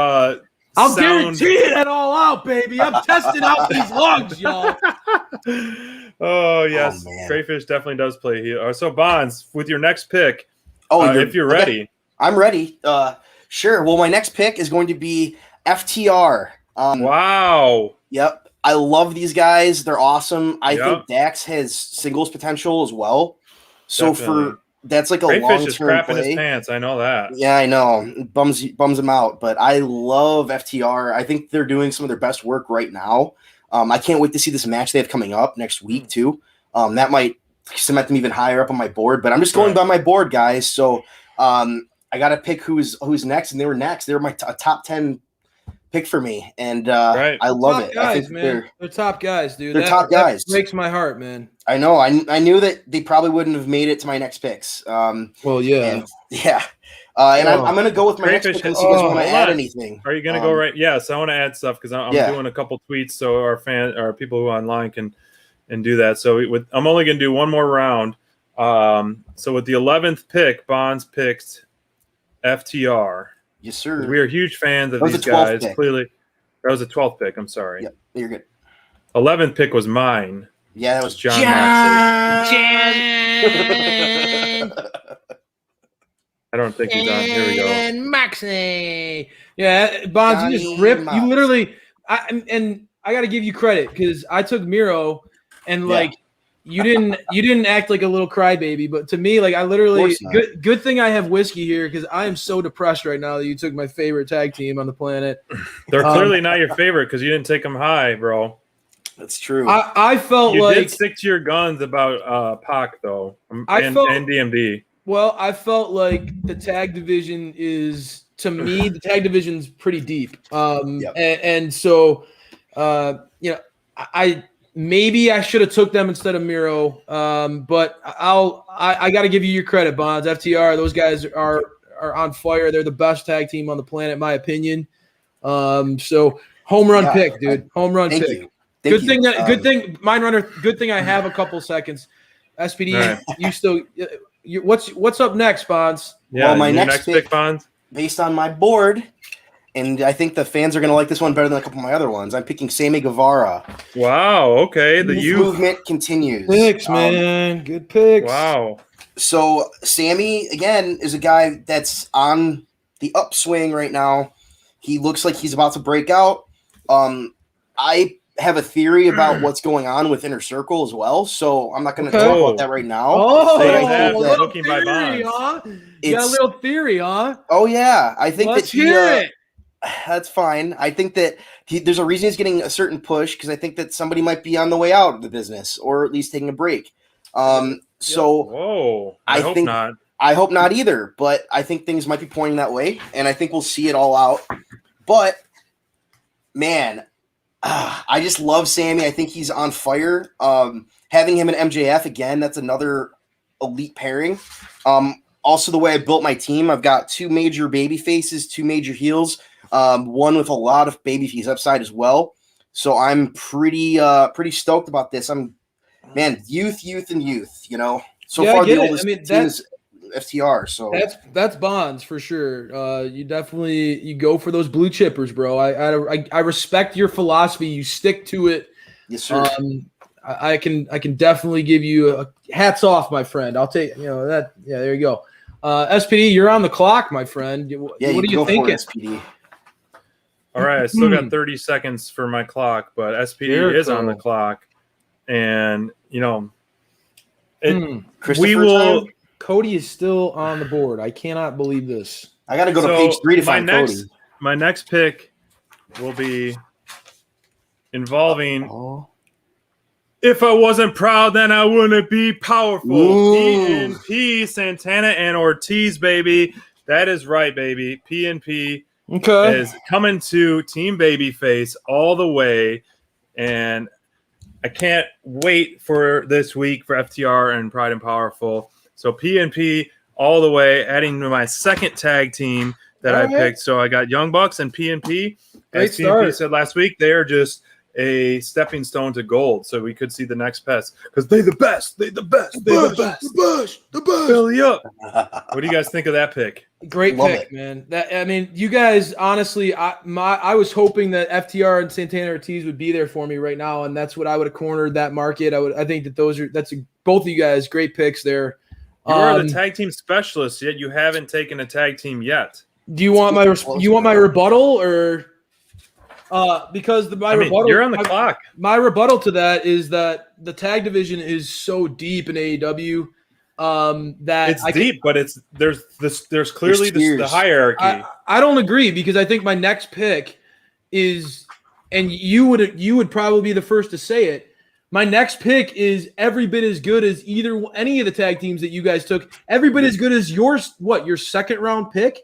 I'll sound. guarantee it all out, baby. I'm testing out these lungs, y'all. Oh yes, man. Crayfish definitely does play here. So Bonds, with your next pick, if you're okay. ready. I'm ready. Sure. Well, my next pick is going to be FTR. Wow. Yep. I love these guys. They're awesome. I think Dax has singles potential as well. So Definitely. that's like a Crayfish long-term is crapping play. his pants. I know that. Yeah, I know. It bums him out. But I love FTR. I think they're doing some of their best work right now. I can't wait to see this match they have coming up next week too. That might cement them even higher up on my board. But I'm just going by my board, guys. So I got to pick who's next, and they were next. They were my top 10 pick for me, and I love it. Guys, I think man. They're top guys, dude. They're top guys. That breaks my heart, man. I know. I knew that they probably wouldn't have made it to my next picks. Well, yeah. And I'm going to go with my next pick and see if you guys want to add anything. Are you going to go right? Yes, I want to add stuff because I'm doing a couple tweets so our people who are online can do that. So I'm only going to do one more round. So with the 11th pick, Bonds picked FTR. Yes, sir. We are huge fans of That was these the 12th guys. pick. Clearly, that was a 12th pick. I'm sorry. Yep, you're good. 11th pick was mine. Yeah, that was John Moxley. I don't think he's on. Here we go. And Moxley. Yeah, Bonds, you just ripped. You literally. And I got to give you credit because I took Miro, and you didn't act like a little crybaby. But to me, I literally good thing I have whiskey here because I am so depressed right now that you took my favorite tag team on the planet. They're clearly not your favorite because you didn't take them high, bro. That's true. I felt you did stick to your guns about Pac though, and DMD. Well, I felt like the tag division is, to me, the tag division's pretty deep. And so, I maybe I should have took them instead of Miro. But I got to give you your credit, Bonds. FTR, those guys are on fire. They're the best tag team on the planet, in my opinion. So home run pick, dude. Home run pick. You. Good thing, Mindrunner. Good thing I have a couple seconds. SPD, right. You still. What's up next, Bonds? Yeah, well, my next pick, Bonds, based on my board, and I think the fans are going to like this one better than a couple of my other ones. I'm picking Sammy Guevara. Wow. Okay. The youth movement continues. Picks, man. Good picks. Wow. So Sammy again is a guy that's on the upswing right now. He looks like he's about to break out. I have a theory about what's going on with Inner Circle as well, so I'm not going to talk about that right now. Looking by Bonds. You got a little theory, huh? Oh yeah, I think Let's hear it. That's fine. I think that there's a reason he's getting a certain push because I think that somebody might be on the way out of the business or at least taking a break. So whoa, I hope think, not. I hope not either, but I think things might be pointing that way, and I think we'll see it all out. But man, I just love Sammy. I think he's on fire. Having him and MJF again, that's another elite pairing. Also, the way I built my team, I've got 2 major baby faces, 2 major heels, one with a lot of baby face upside as well. So I'm pretty stoked about this. Youth, and youth. You know, so far the oldest team is FTR. So that's Bonds for sure. You go for those blue chippers, bro. I respect your philosophy. You stick to it. Yes, sir. I can definitely give you a hats off, my friend. I'll take that. Yeah, there you go. SPD, you're on the clock, my friend. Yeah, what are you thinking? SPD? All right, I still got 30 seconds for my clock, but SPD is on the clock, and we will. Time? Cody is still on the board. I cannot believe this. I got to go to page 3 to find Cody. My next pick will be involving. If I wasn't proud, then I wouldn't be powerful. PNP, Santana, and Ortiz, baby. That is right, baby. PNP is coming to Team Babyface all the way. And I can't wait for this week for FTR and Pride and Powerful. So PNP all the way, adding to my second tag team that I picked. So I got Young Bucks and PNP. As PNP said last week, they are just a stepping stone to gold, so we could see the next best because they the best. Belly up. What do you guys think of that pick? Great pick, man. You guys, honestly, I was hoping that FTR and Santana Ortiz would be there for me right now, and that's what I would have cornered that market. I think that both of you guys great picks there. You are the tag team specialist, yet you haven't taken a tag team yet. Do you want my rebuttal or? Because rebuttal, you're on the clock. My rebuttal to that is that the tag division is so deep in AEW that it's deep, but there's clearly the hierarchy. I don't agree because I think my next pick is, and you would probably be the first to say it. My next pick is every bit as good as any of the tag teams that you guys took. Every bit as good as your second round pick.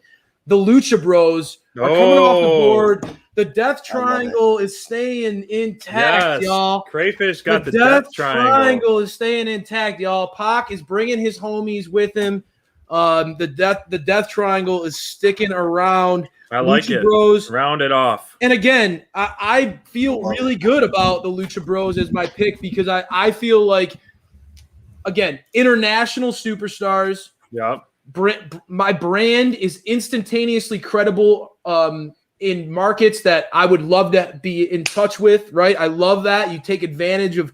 The Lucha Bros are coming off the board. The Death Triangle is staying intact, y'all. Crayfish got the Death Triangle is staying intact, y'all. Pac is bringing his homies with him. The Death Triangle is sticking around. I like Lucha it. Bros. Round it off. And again, I feel really good about the Lucha Bros as my pick because I feel like, again, international superstars. Yep. My brand is instantaneously credible in markets that I would love to be in touch with, right? I love that. You take advantage of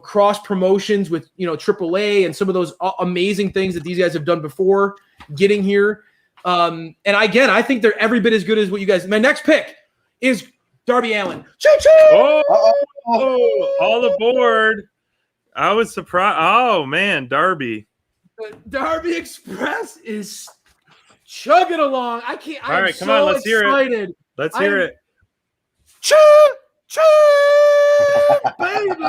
cross promotions with, AAA and some of those amazing things that these guys have done before getting here. And again, I think they're every bit as good as what you guys. My next pick is Darby Allin. Choo-choo! Oh, all aboard. I was surprised. Oh, man, Darby. Darby Express is chugging along. I can't. All right, come on, let's hear it. Let's hear it. Choo, baby!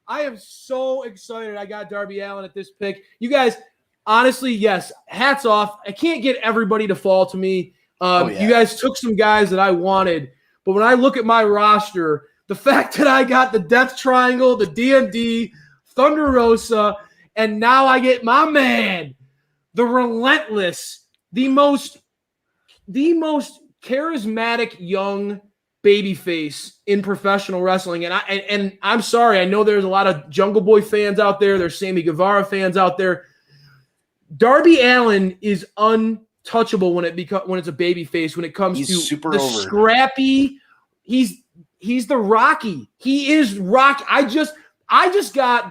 I am so excited. I got Darby Allin at this pick. You guys, honestly, yes, hats off. I can't get everybody to fall to me. You guys took some guys that I wanted, but when I look at my roster, the fact that I got the Death Triangle, the DMD, Thunder Rosa. And now I get my man, the relentless, the most charismatic young babyface in professional wrestling. And I'm sorry, I know there's a lot of Jungle Boy fans out there. There's Sammy Guevara fans out there. Darby Allin is untouchable when it's a babyface. When it comes to super the over. Scrappy, he's the Rocky. He is Rocky.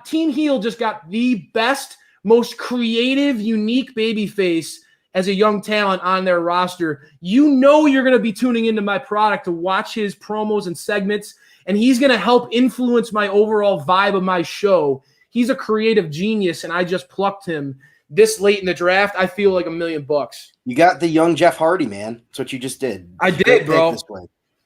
Team Heel just got the best, most creative, unique babyface as a young talent on their roster. You're going to be tuning into my product to watch his promos and segments, and he's going to help influence my overall vibe of my show. he's a creative genius, and I just plucked him this late in the draft, I feel like $1 million. You got the young Jeff Hardy, man. That's what you just did. I did, bro.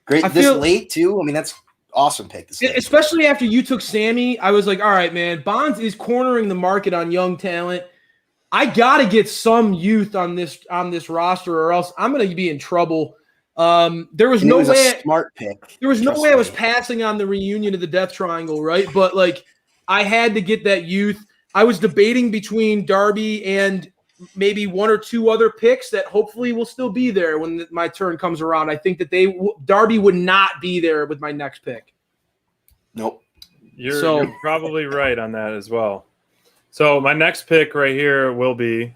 This late too. I mean, that's awesome pick. Especially after you took Sammy, I was like, all right, man. Bonds is cornering the market on young talent. I got to get some youth on this roster, or else I'm going to be in trouble. There was no way. Smart pick. There was no way I was passing on the reunion of the Death Triangle, right? But like, I had to get that youth. I was debating between Darby and maybe one or two other picks that hopefully will still be there when my turn comes around. I think that Darby would not be there with my next pick. Nope. You're probably right on that as well. So my next pick right here will be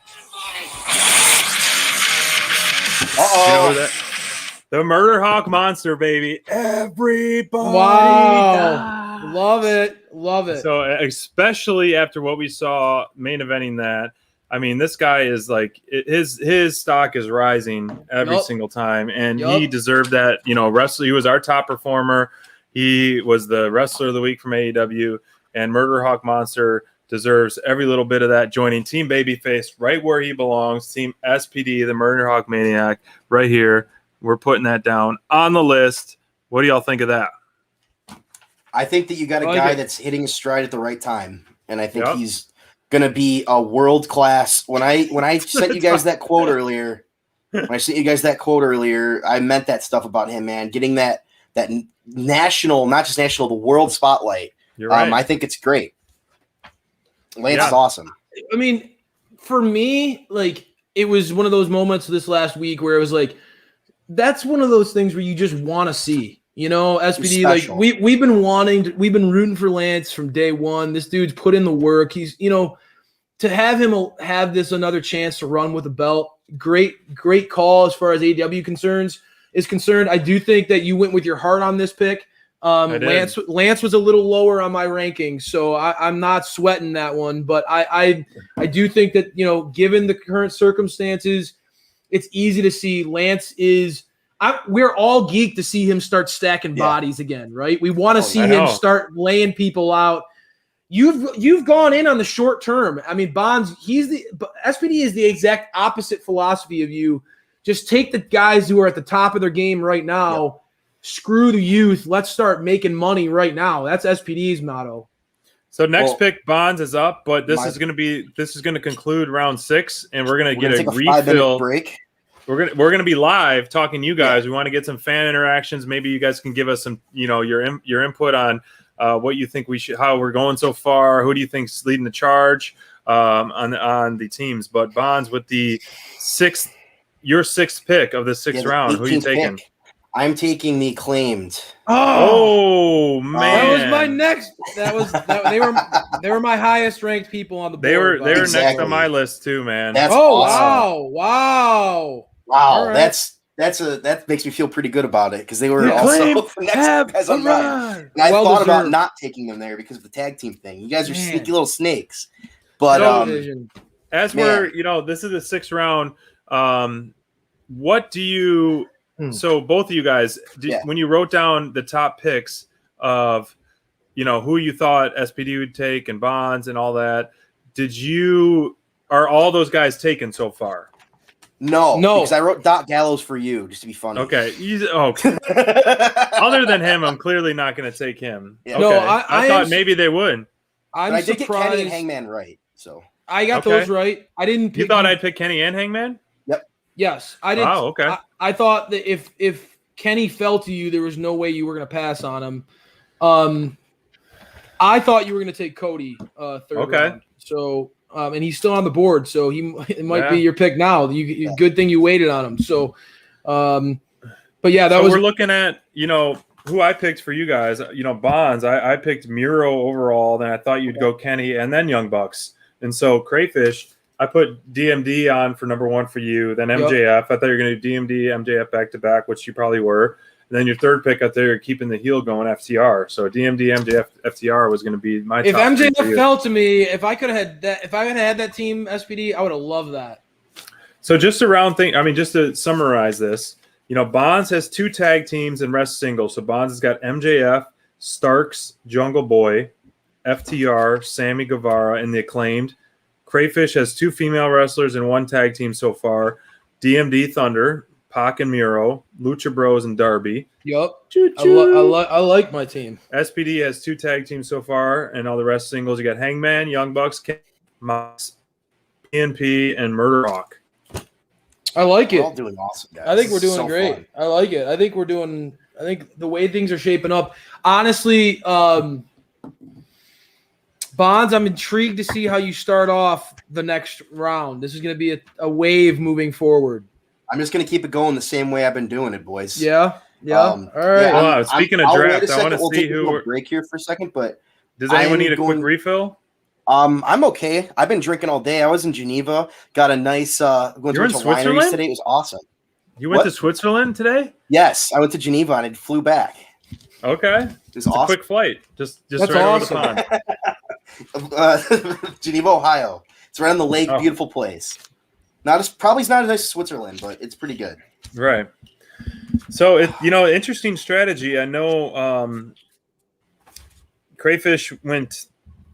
the Murder Hawk Monster, baby. Everybody. Wow. Love it. Love it. So especially after what we saw main eventing that, I mean, this guy is like his stock is rising every single time, and he deserved that. You know, he was our top performer. He was the wrestler of the week from AEW, and Murder Hawk Monster deserves every little bit of that. Joining Team Babyface right where he belongs, Team SPD, the Murder Hawk Maniac, right here. We're putting that down on the list. What do y'all think of that? I think that you got a guy that's hitting his stride at the right time, and I think he's gonna be a world class. When I sent you guys that quote earlier, I meant that stuff about him, man. Getting that national, not just national, the world spotlight. You're right. I think it's great. Lance is awesome. I mean, for me, like, it was one of those moments this last week where it was like, that's one of those things where you just want to see. You know, SPD, like we've been rooting for Lance from day one. This dude's put in the work. He's, you know, to have him have this another chance to run with a belt. Great call as far as AEW is concerned. I do think that you went with your heart on this pick. Lance was a little lower on my rankings, so I'm not sweating that one. But I do think that, you know, given the current circumstances, it's easy to see Lance is. We're all geeked to see him start stacking bodies again, right? We want to see him start laying people out. You've gone in on the short term. I mean, Bonds, SPD is the exact opposite philosophy of you. Just take the guys who are at the top of their game right now. Screw the youth. Let's start making money right now. That's SPD's motto. So next pick, Bonds is up, but this is going to conclude round 6, and we're going to get a refill break. We're gonna be live talking to you guys. We want to get some fan interactions. Maybe you guys can give us some, you know, your input on what you think how we're going so far. Who do you think's leading the charge on the teams? But Bonds, with your sixth pick of the sixth round, who are you taking? I'm taking the Claimed. Oh man, that was my next. They were my highest ranked people on the board. They were next on my list too, man. That's awesome. Wow. Right. That makes me feel pretty good about it, because they were also the next guys on mine. And I thought about not taking them there because of the tag team thing. You guys are sneaky little snakes. But as we're, you know, this is the 6th round. What do you? So both of you guys, when you wrote down the top picks of, you know, who you thought SPD would take and Bonds and all that, are all those guys taken so far? No, because I wrote Doc Gallows for you just to be funny. Okay. Other than him, I'm clearly not going to take him. Yeah. Okay. No, I thought maybe they would. I did get Kenny and Hangman right, so I got those right. I didn't. You thought I'd pick Kenny and Hangman? Yep. Yes, I did. Oh, okay. I thought that if Kenny fell to you, there was no way you were going to pass on him. I thought you were going to take Cody third round. So. And he's still on the board, so it might be your pick now. Good thing you waited on him. So, but yeah, we're looking at, you know, who I picked for you guys. You know, Bonds. I picked Miro overall. Then I thought you'd go Kenny and then Young Bucks. And so Crayfish, I put DMD on for number 1 for you. Then MJF. I thought you were going to do DMD, MJF back to back, which you probably were. And then your third pick out there, you're keeping the heel going, FTR. So DMD, MJF, FTR was going to be my top. If MJF fell to me, if I could have had that, if I had that team SPD, I would have loved that. So just to summarize this, you know, Bonds has 2 tag teams and rest singles. So Bonds has got MJF, Starks, Jungle Boy. FTR, Sammy Guevara, and the Acclaimed. Crayfish has 2 female wrestlers and 1 tag team so far. DMD Thunder, Pac and Miro, Lucha Bros, and Darby. Yup. I like my team. SPD has 2 tag teams so far, and all the rest singles. You got Hangman, Young Bucks, Mox, PNP, and Murder Rock. I like it. We're all doing awesome, guys. I think we're doing So great. fun. I like it. I think the way things are shaping up, honestly, Bonds, I'm intrigued to see how you start off the next round. This is going to be a wave moving forward. I'm just going to keep it going the same way I've been doing it, boys. Yeah. All right. Well, speaking of I'll draft, wait a I want second. to We'll see take a who. little break here for a second, but Does anyone I'm need a quick going- refill? I'm okay. I've been drinking all day. I was in Geneva. Got a nice going You're to in a bunch of Switzerland? wineries today. It was awesome. You went What? to Switzerland today? Yes, I went to Geneva and I flew back. Okay, It was it's a awesome. quick flight. Just That's right awesome. over the pond. Geneva, Ohio. It's right on the lake. Oh. Beautiful place. Probably not as nice as Switzerland, but it's pretty good. Right. So interesting strategy. I know Crayfish went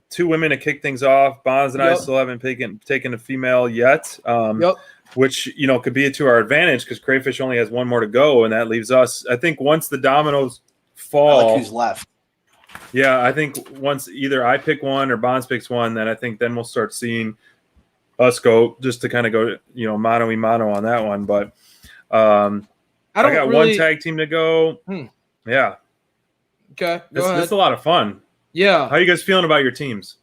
2 women to kick things off. Bonds and I Yep. still haven't taken a female yet. Yep. Which could be to our advantage because Crayfish only has 1 more to go, and that leaves us. I think once the dominoes I fall, like who's left. yeah, I think once either I pick one or Bonds picks one, then we'll start seeing us go just to kind of go, mano y mano on that one. But I got really- 1 tag team to go. Yeah, Okay. this Go ahead. is a lot of fun. Yeah. How you guys feeling about your teams?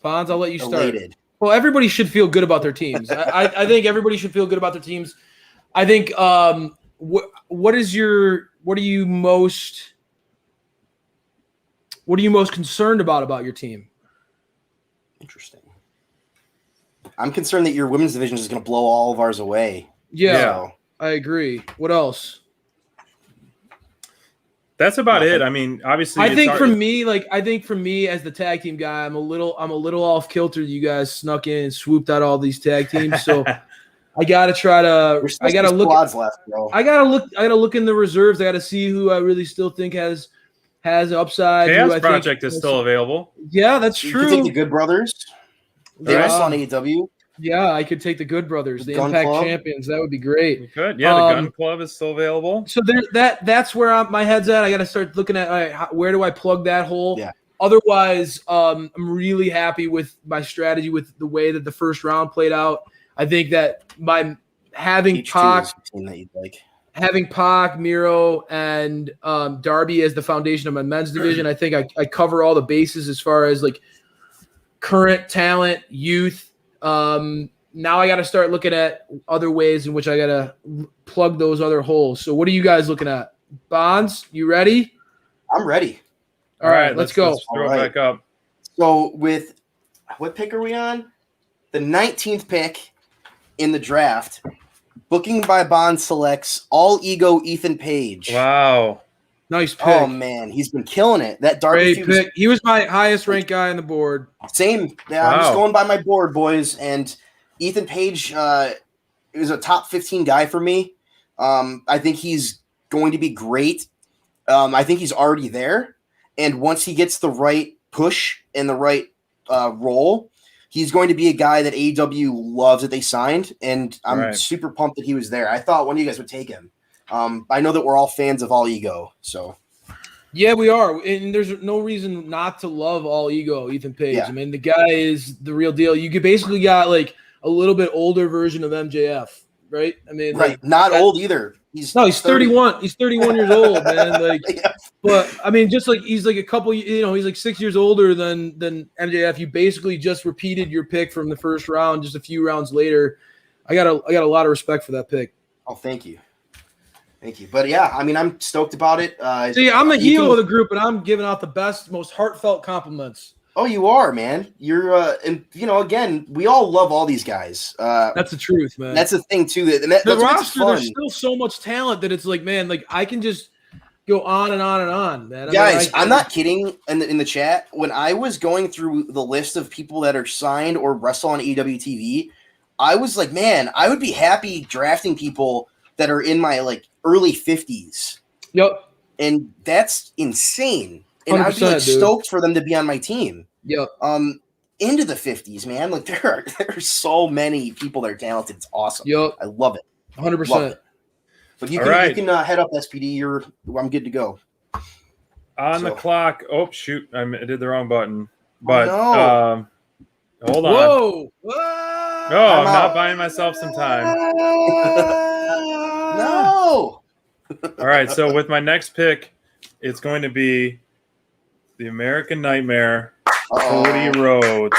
Bonds, I'll let you start. Elated. Well, everybody should feel good about their teams. I think everybody should feel good about their teams. I think what are you most concerned about your team? Interesting. I'm concerned that your women's division is going to blow all of ours away. Yeah, So, I agree. What else? That's about it. I mean, obviously, I think for me as the tag team guy, I'm a little off kilter. You guys snuck in and swooped out all these tag teams, so I gotta try to. there's I gotta look. squads left, bro. I gotta look in the reserves. I gotta see who I really still think has upside. who Chaos I Project think is still available. Yeah, that's You can take the true. Good Brothers. They Yeah. wrestle on AEW. Yeah, I could take the Good Brothers, the Gun Impact Club? Champions. That would be great. You could. Yeah, the Gun Club is still available. So that's where my head's at. I got to start looking at all right, where do I plug that hole. Yeah. Otherwise, I'm really happy with my strategy with the way that the first round played out. I think that by having Each Pac, team is a team that you'd like. Miro, and Darby as the foundation of my men's division, I think I cover all the bases as far as like current talent, youth. Now I got to start looking at other ways in which I got to plug those other holes. So what are you guys looking at? Bonds, you ready? I'm ready. All right, let's go. Let's throw All it right. back up. So with what pick are we on? The 19th pick in the draft. Booking by Bond selects All Ego Ethan Page. Wow. Nice pick. Oh man, he's been killing it. That Darby Great feud was pick. He was my highest ranked guy on the board. same. Yeah, I'm just Wow. going by my board, boys. And Ethan Page is a top 15 guy for me. I think he's going to be great. I think he's already there. And once he gets the right push and the right role, he's going to be a guy that AEW loves that they signed. And I'm Right. super pumped that he was there. I thought one of you guys would take him. I know that we're all fans of All Ego. So Yeah, we are. And there's no reason not to love All Ego Ethan Page. Yeah. I mean, the guy is the real deal. You could basically got like a little bit older version of MJF, right? I mean, right, like, not that- old either. He's No, he's 30. 31. He's 31 years old, man. Like, Yeah. but I mean, just like he's like a couple, he's like 6 years older than MJF. You basically just repeated your pick from the first round, just a few rounds later. I got a lot of respect for that pick. Oh, thank you. Thank you. But yeah, I mean, I'm stoked about it. See, I'm the you heel can- of the group, and I'm giving out the best, most heartfelt compliments. Oh, you are, man. You're, and again, we all love all these guys. That's the truth, man. That's the thing too. That the that's what makes it roster. fun. There's still so much talent that it's like, man, like I can just go on and on and on, man. I mean, Guys, I'm not kidding. In the chat, when I was going through the list of people that are signed or wrestle on AEW TV, I was like, man, I would be happy drafting people that are in my like early 50s, Yep. and that's insane. and I'd be like 100%, dude. stoked for them to be on my team. Yep. Into the 50s, man. Like there are so many people that are talented. It's awesome. Yep. I love it. 100%. But you All can, right. you can head up SPD. I'm good to go. On the clock. Oh, shoot. I did the wrong button. But no. hold on. Whoa. No, I'm not buying myself some time. No. All right. So with my next pick, it's going to be the American Nightmare, Cody Rhodes.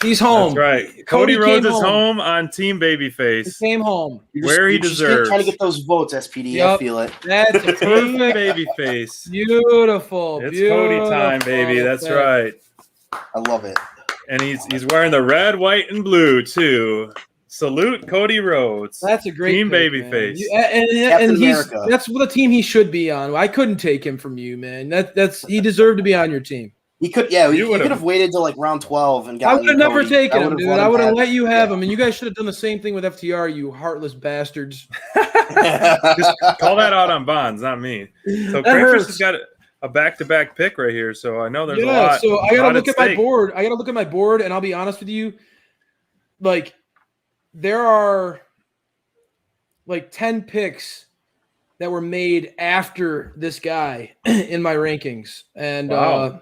He's home. That's right. Cody Cody Rhodes came is home. home on Team Babyface. He came home. Where he You're just deserves. trying to get those votes, SPD. Yep. I feel it. That's a Team perfect. Babyface. Beautiful. It's Cody time, beautiful baby. That's pick. right. I love it. And he's wearing the red, white, and blue too. Salute Cody Rhodes. That's a great Team pick, Babyface. And he's America. that's the team he should be on. I couldn't take him from you, man. That's he deserved to be on your team. He could, yeah. He would've- could have waited till like round 12 and I gotten would have never Cody. taken him, would've dude. let I would have have let it. you have Yeah. him, and you guys should have done the same thing with FTR, you heartless bastards. Just call that out on Bonds, not me. So That Crayfish hurts. has got a back-to-back pick right here, so I know there's a Yeah, lot. so I gotta lot look at at my stake. board. I gotta look at my board, and I'll be honest with you. Like, there are like 10 picks that were made after this guy in my rankings, and Wow.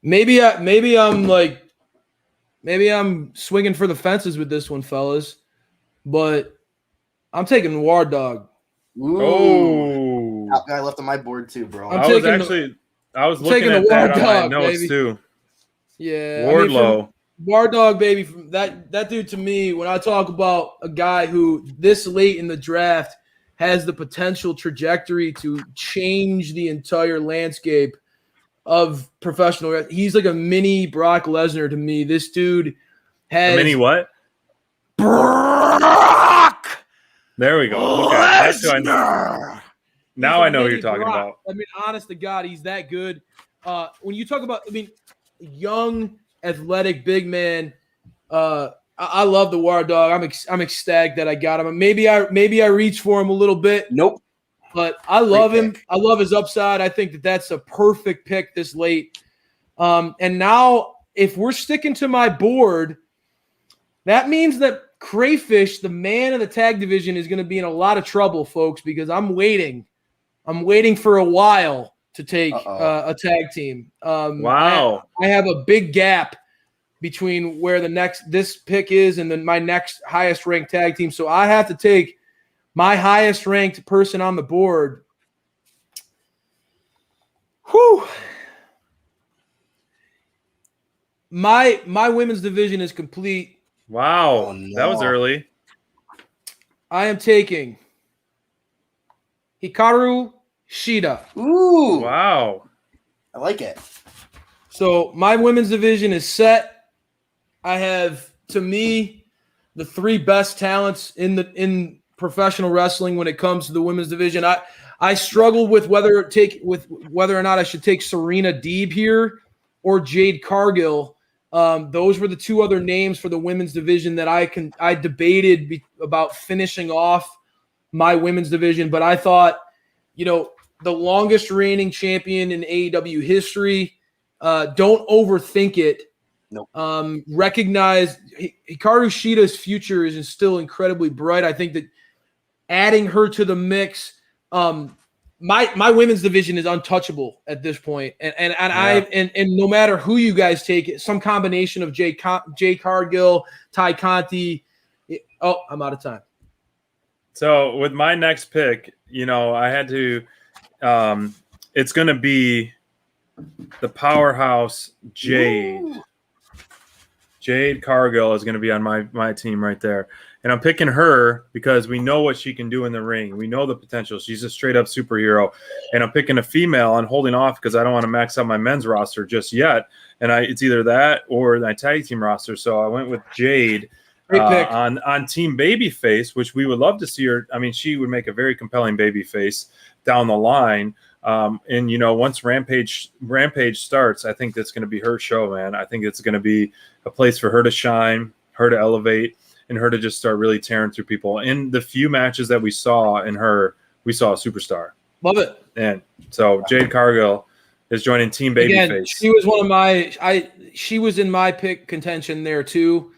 maybe I'm swinging for the fences with this one, fellas, but I'm taking War Dog. Ooh. Oh, Top guy left on my board too, bro. I'm I was taking looking taking at the that War on my Dog, notes baby. too. Yeah, Wardlow. War Dog, baby. From that dude, to me, when I talk about a guy who this late in the draft has the potential trajectory to change the entire landscape of professional wrestling, he's like a mini Brock Lesnar to me. This dude has A mini what? Brock There we go. Okay, that's who I know. Lesnar. Now He's a I know what mini you're talking Brock. about. I mean, honest to God, he's that good. When you talk about, young, athletic, big man. I love the War Dog. I'm ecstatic that I got him. Maybe I reach for him a little bit, Nope. but I love Great him. pick. I love his upside. I think that's a perfect pick this late. And now, if we're sticking to my board, that means that Crayfish, the man of the tag division, is going to be in a lot of trouble, folks, because I'm waiting. I'm waiting for a while to take a tag team. Wow. I have a big gap between where this pick is and then my next highest ranked tag team. So I have to take my highest ranked person on the board. Whew. My women's division is complete. Wow. Oh, no. That was early. I am taking Hikaru Shida. Ooh. Wow. I like it. So my women's division is set. I have, to me, the three best talents in professional wrestling when it comes to the women's division. I struggle with whether or not I should take Serena Deeb here or Jade Cargill. Those were the two other names for the women's division that I debated about finishing off my women's division, but I thought, the longest reigning champion in AEW history, don't overthink it. Nope. Recognize Hikaru Shida's future is still incredibly bright. I think that adding her to the mix, my women's division is untouchable at this point. And no matter who you guys take, some combination of Jay Cargill, Ty Conti. Oh, I'm out of time. So with my next pick, I had to. It's going to be the powerhouse Jade. Ooh. Jade Cargill is going to be on my team right there. And I'm picking her because we know what she can do in the ring. We know the potential. She's a straight-up superhero. And I'm picking a female and holding off because I don't want to max out my men's roster just yet. And it's either that or my tag team roster. So I went with Jade on Team Babyface, which we would love to see her. I mean, she would make a very compelling babyface down the line. And once Rampage starts, I think that's going to be her show, man. I think it's going to be a place for her to shine, her to elevate, and her to just start really tearing through people. In the few matches that we saw in her, we saw a superstar. Love it. And so Jade Cargill is joining Team Again, Babyface. she was one of my she was in my pick contention there too.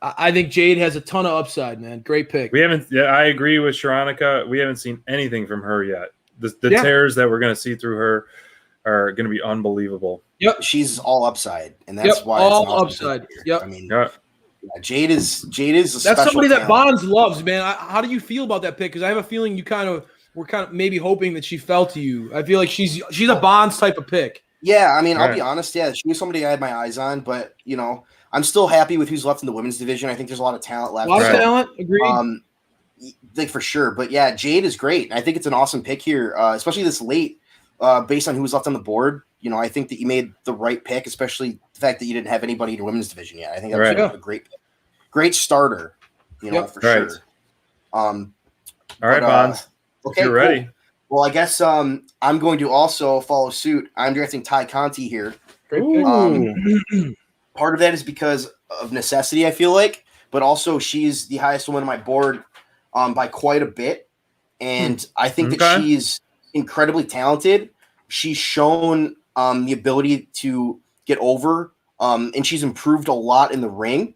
I think Jade has a ton of upside, man. Great pick. I agree with Sharonica. We haven't seen anything from her yet. The tears that we're going to see through her are going to be unbelievable. Yep. She's all upside, and that's why all it's an awesome upside. pick. Yep. I mean, Jade is a that's special somebody that talent. Bonds loves, man. How do you feel about that pick? Because I have a feeling you were kind of maybe hoping that she fell to you. I feel like she's a Bonds type of pick. Yeah, I mean, I'll be honest. Yeah, she was somebody I had my eyes on, but I'm still happy with who's left in the women's division. I think there's a lot of talent left. A lot of talent, agreed. Like for sure. But yeah, Jade is great. I think it's an awesome pick here, especially this late, based on who was left on the board. I think that you made the right pick, especially the fact that you didn't have anybody in the women's division yet. I think that was a great pick. Great starter, for sure. All right, Bonds. Okay, you're ready. Cool. Well, I guess I'm going to also follow suit. I'm drafting Ty Conti here. Great pick. Part of that is because of necessity, I feel like, but also she's the highest woman on my board by quite a bit. And I think that she's incredibly talented. She's shown the ability to get over, and she's improved a lot in the ring.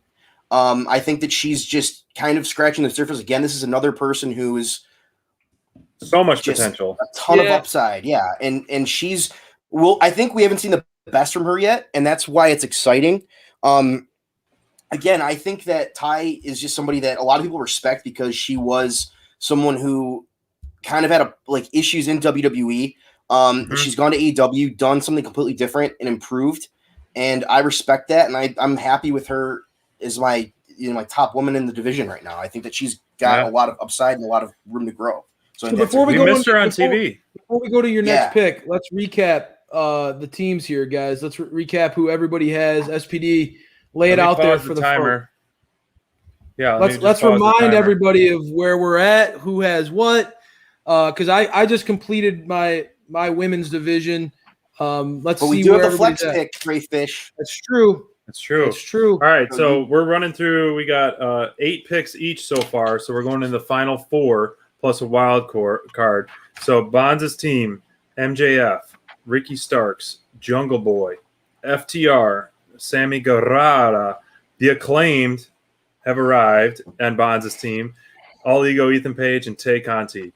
I think that she's just kind of scratching the surface. Again, this is another person who is so much potential, a ton of upside. Yeah. And I think we haven't seen the best from her yet, and that's why it's exciting. Again, I think that Ty is just somebody that a lot of people respect because she was someone who kind of had issues in WWE. She's gone to AEW, done something completely different and improved. And I respect that. And I'm happy with her as my top woman in the division right now. I think that she's got a lot of upside and a lot of room to grow. So before we missed her on TV. Before we go to your next pick, let's recap the teams here, guys. Let's recap who everybody has. SPD, lay it out there for the timer. Yeah, let's remind everybody of where we're at, who has what. Because I just completed my women's division. Let's see. We do where have the flex at. pick, Crayfish. That's true. It's true. It's true. All right, so we're running through. We got 8 picks each so far, so we're going in the final 4 plus a wild card. So Bonds' team: MJF, Ricky Starks, Jungle Boy, FTR, Sammy Guevara, the Acclaimed have arrived, and Bonds' team: All Ego, Ethan Page, and Tay Conti.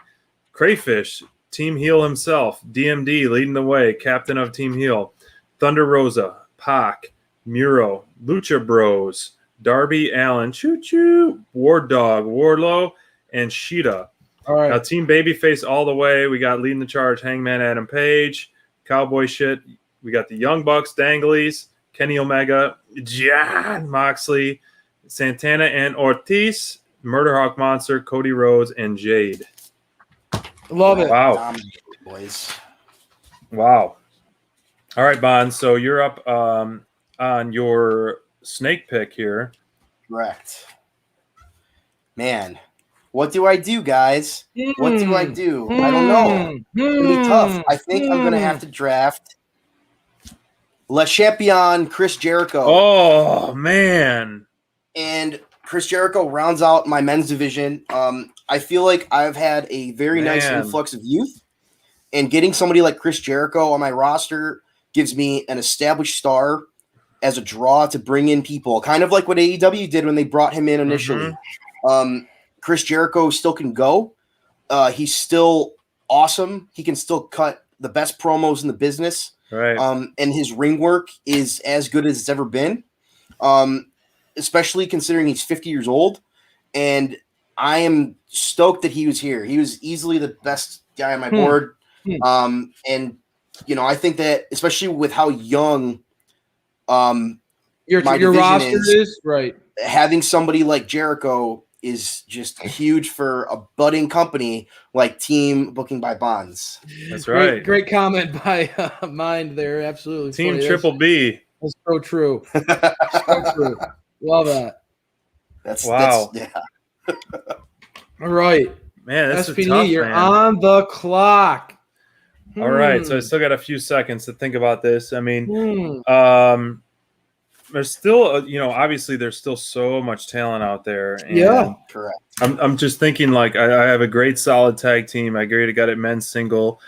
Crayfish, Team Heel himself, DMD leading the way, captain of Team Heel, Thunder Rosa, Pac, Muro, Lucha Bros, Darby Allin, Choo Choo, War Dog, Wardlow, and Sheeta. All right. Now, Team Babyface all the way. We got leading the charge, Hangman Adam Page, Cowboy Shit. We got the Young Bucks, Danglies, Kenny Omega, Jon Moxley, Santana and Ortiz, Murderhawk Monster, Cody Rhodes, and Jade. Love it. Wow. Boys. Wow. All right, Bond. So you're up on your snake pick here. Correct. Man, what do I do, guys? What do I do? I don't know. It's going to be tough. I think I'm going to have to draft Le Champion Chris Jericho. Oh, man. And Chris Jericho rounds out my men's division. I feel like I've had a very nice influx of youth, and getting somebody like Chris Jericho on my roster gives me an established star as a draw to bring in people, kind of like what AEW did when they brought him in initially. Chris Jericho still can go. He's still awesome. He can still cut the best promos in the business. Right. And his ring work is as good as it's ever been. Especially considering he's 50 years old, and I am stoked that he was here. He was easily the best guy on my board. And, I think that especially with how young your roster is, right, having somebody like Jericho is just huge for a budding company like Team Booking by Bonds. That's right. Great comment by Mind there. Absolutely. Team Triple B. That's so true. So true. Love that. Wow. Yeah. All right. Man, that's SPD, tough, you're man. on the clock. All right. So I still got a few seconds to think about this. I mean, there's still, obviously there's still so much talent out there. And correct. I'm just thinking I have a great solid tag team. I got it men's single.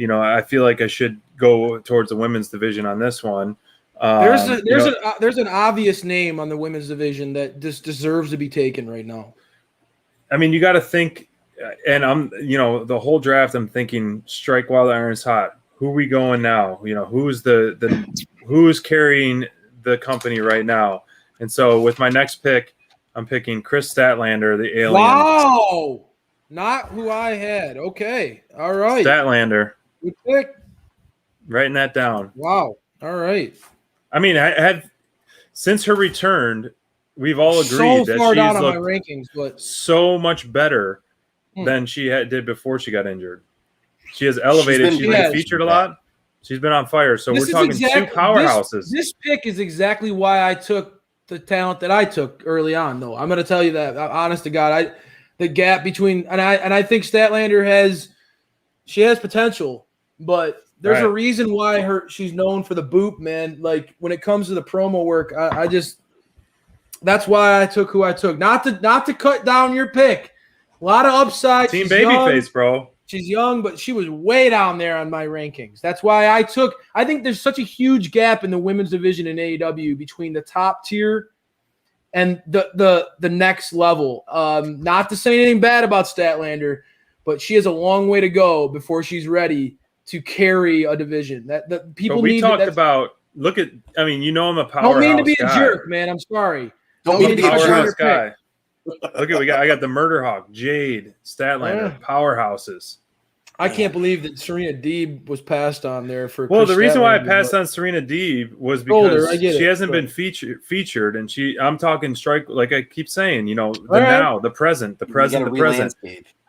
I feel like I should go towards the women's division on this one. There's an obvious name on the women's division that just deserves to be taken right now. I mean, you got to think, and I'm, the whole draft, I'm thinking strike while the iron's hot. Who are we going now? Who's who's carrying the company right now? And so with my next pick, I'm picking Chris Statlander, the alien. Wow. Not who I had. Okay. All right. Statlander. Good pick. Writing that down. Wow. All right. I mean, since her return, we've all agreed so that far down she's on my rankings, but so much better than she did before she got injured. She has elevated. She's been featured a lot. She's been on fire. So we're talking two powerhouses. This pick is exactly why I took the talent that I took early on, though. I'm going to tell you that, honest to God, the gap between and I think Statlander has potential, but there's a reason why she's known for the boop, man. Like when it comes to the promo work, that's why I took who I took. Not to cut down your pick. A lot of upside. Team babyface, bro. She's young, but she was way down there on my rankings. That's why I think there's such a huge gap in the women's division in AEW between the top tier and the next level. Not to say anything bad about Statlander, but she has a long way to go before she's ready to carry a division. That people but we need. Talked about. Look at. I mean, I'm a powerhouse. Don't mean to be guy. A jerk, man. I'm sorry. Don't mean to be a powerhouse guy. Look at I got the Murder Hawk, Jade, Statlander, powerhouses. I can't believe that Serena Deeb was passed on there for. Well, Chris the reason why I Statlander, passed on Serena Deeb was because she hasn't been featured, and I'm talking strike. Like I keep saying, the present.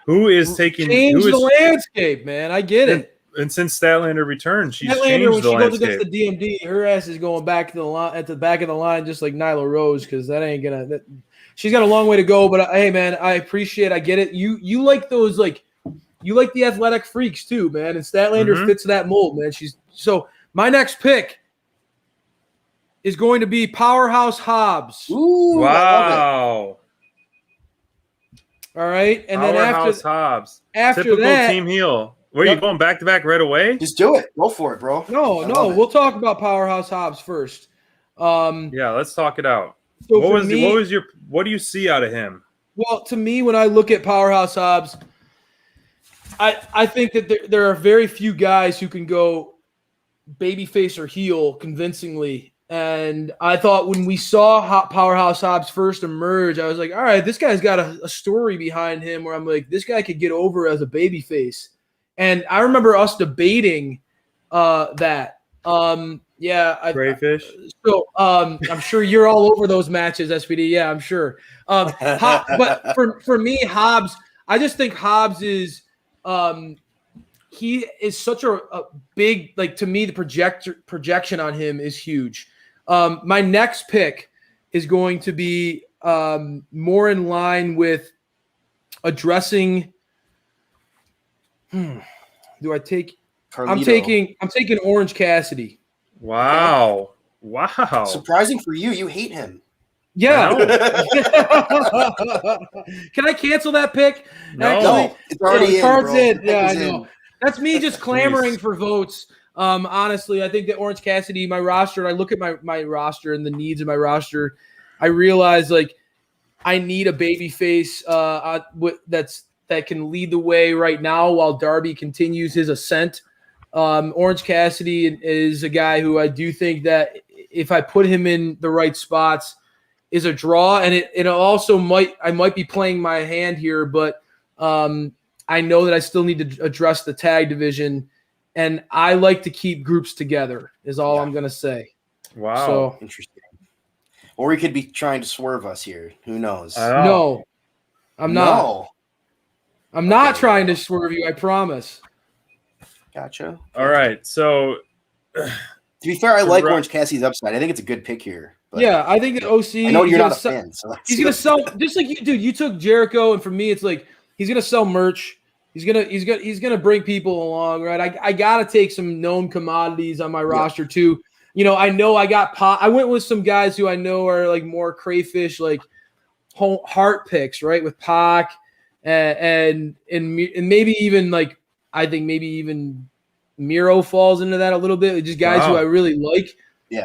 Who is taking? Change the landscape, man. I get it. And since Statlander returned, she's Statlander, changed when the she landscape. goes against the DMD, her ass is going back to the line at the back of the line, just like Nyla Rose, because that ain't gonna. She's got a long way to go, but hey, man, I appreciate. I get it. You like those you like the athletic freaks too, man, and Statlander fits that mold, man. So my next pick is going to be Powerhouse Hobbs. Ooh, wow. All right, and Powerhouse then Hobbs. After Typical that, team heel. Where are you going back to back right away? Just do it. Go for it, bro. No, we'll talk about Powerhouse Hobbs first. Yeah, let's talk it out. So what do you see out of him? Well, to me, when I look at Powerhouse Hobbs, I think that there are very few guys who can go babyface or heel convincingly. And I thought when we saw Powerhouse Hobbs first emerge, I was like, all right, this guy's got a story behind him where I'm like, this guy could get over as a babyface. And I remember us debating that. Crayfish. So I'm sure you're all over those matches, SPD. Yeah, I'm sure. But for me, Hobbs, I just think Hobbs is he is such a big, like, to me, the projection on him is huge. My next pick is going to be more in line with addressing. Do I take? Carlito. I'm taking Orange Cassidy. Wow. Wow. Surprising for you. You hate him. Yeah. Can I cancel that pick? No. It's already in. Bro. Yeah, I know. That's me just clamoring for votes. Honestly, I think that Orange Cassidy, my roster, I look at my roster and the needs of my roster. I realize, like, I need a baby face that can lead the way right now while Darby continues his ascent. Orange Cassidy is a guy who I do think that if I put him in the right spots is a draw. And it also I might be playing my hand here, but I know that I still need to address the tag division. And I like to keep groups together is all I'm going to say. Wow. So, interesting. Or we could be trying to swerve us here. Who knows? No, I'm not. No. I'm not trying to swerve you. I promise. Gotcha. All right. So, to be fair, I like Orange Cassidy's upside. I think it's a good pick here. Yeah, I think that OC. I know you're not a fan. So he's going to sell just like you, dude. You took Jericho, and for me, it's like he's going to sell merch. He's gonna bring people along, right? I gotta take some known commodities on my roster too. You know, I know I got I went with some guys who I know are like more crayfish, like heart picks, right? With Pac and maybe even like I think maybe even Miro falls into that a little bit. Just guys who I really like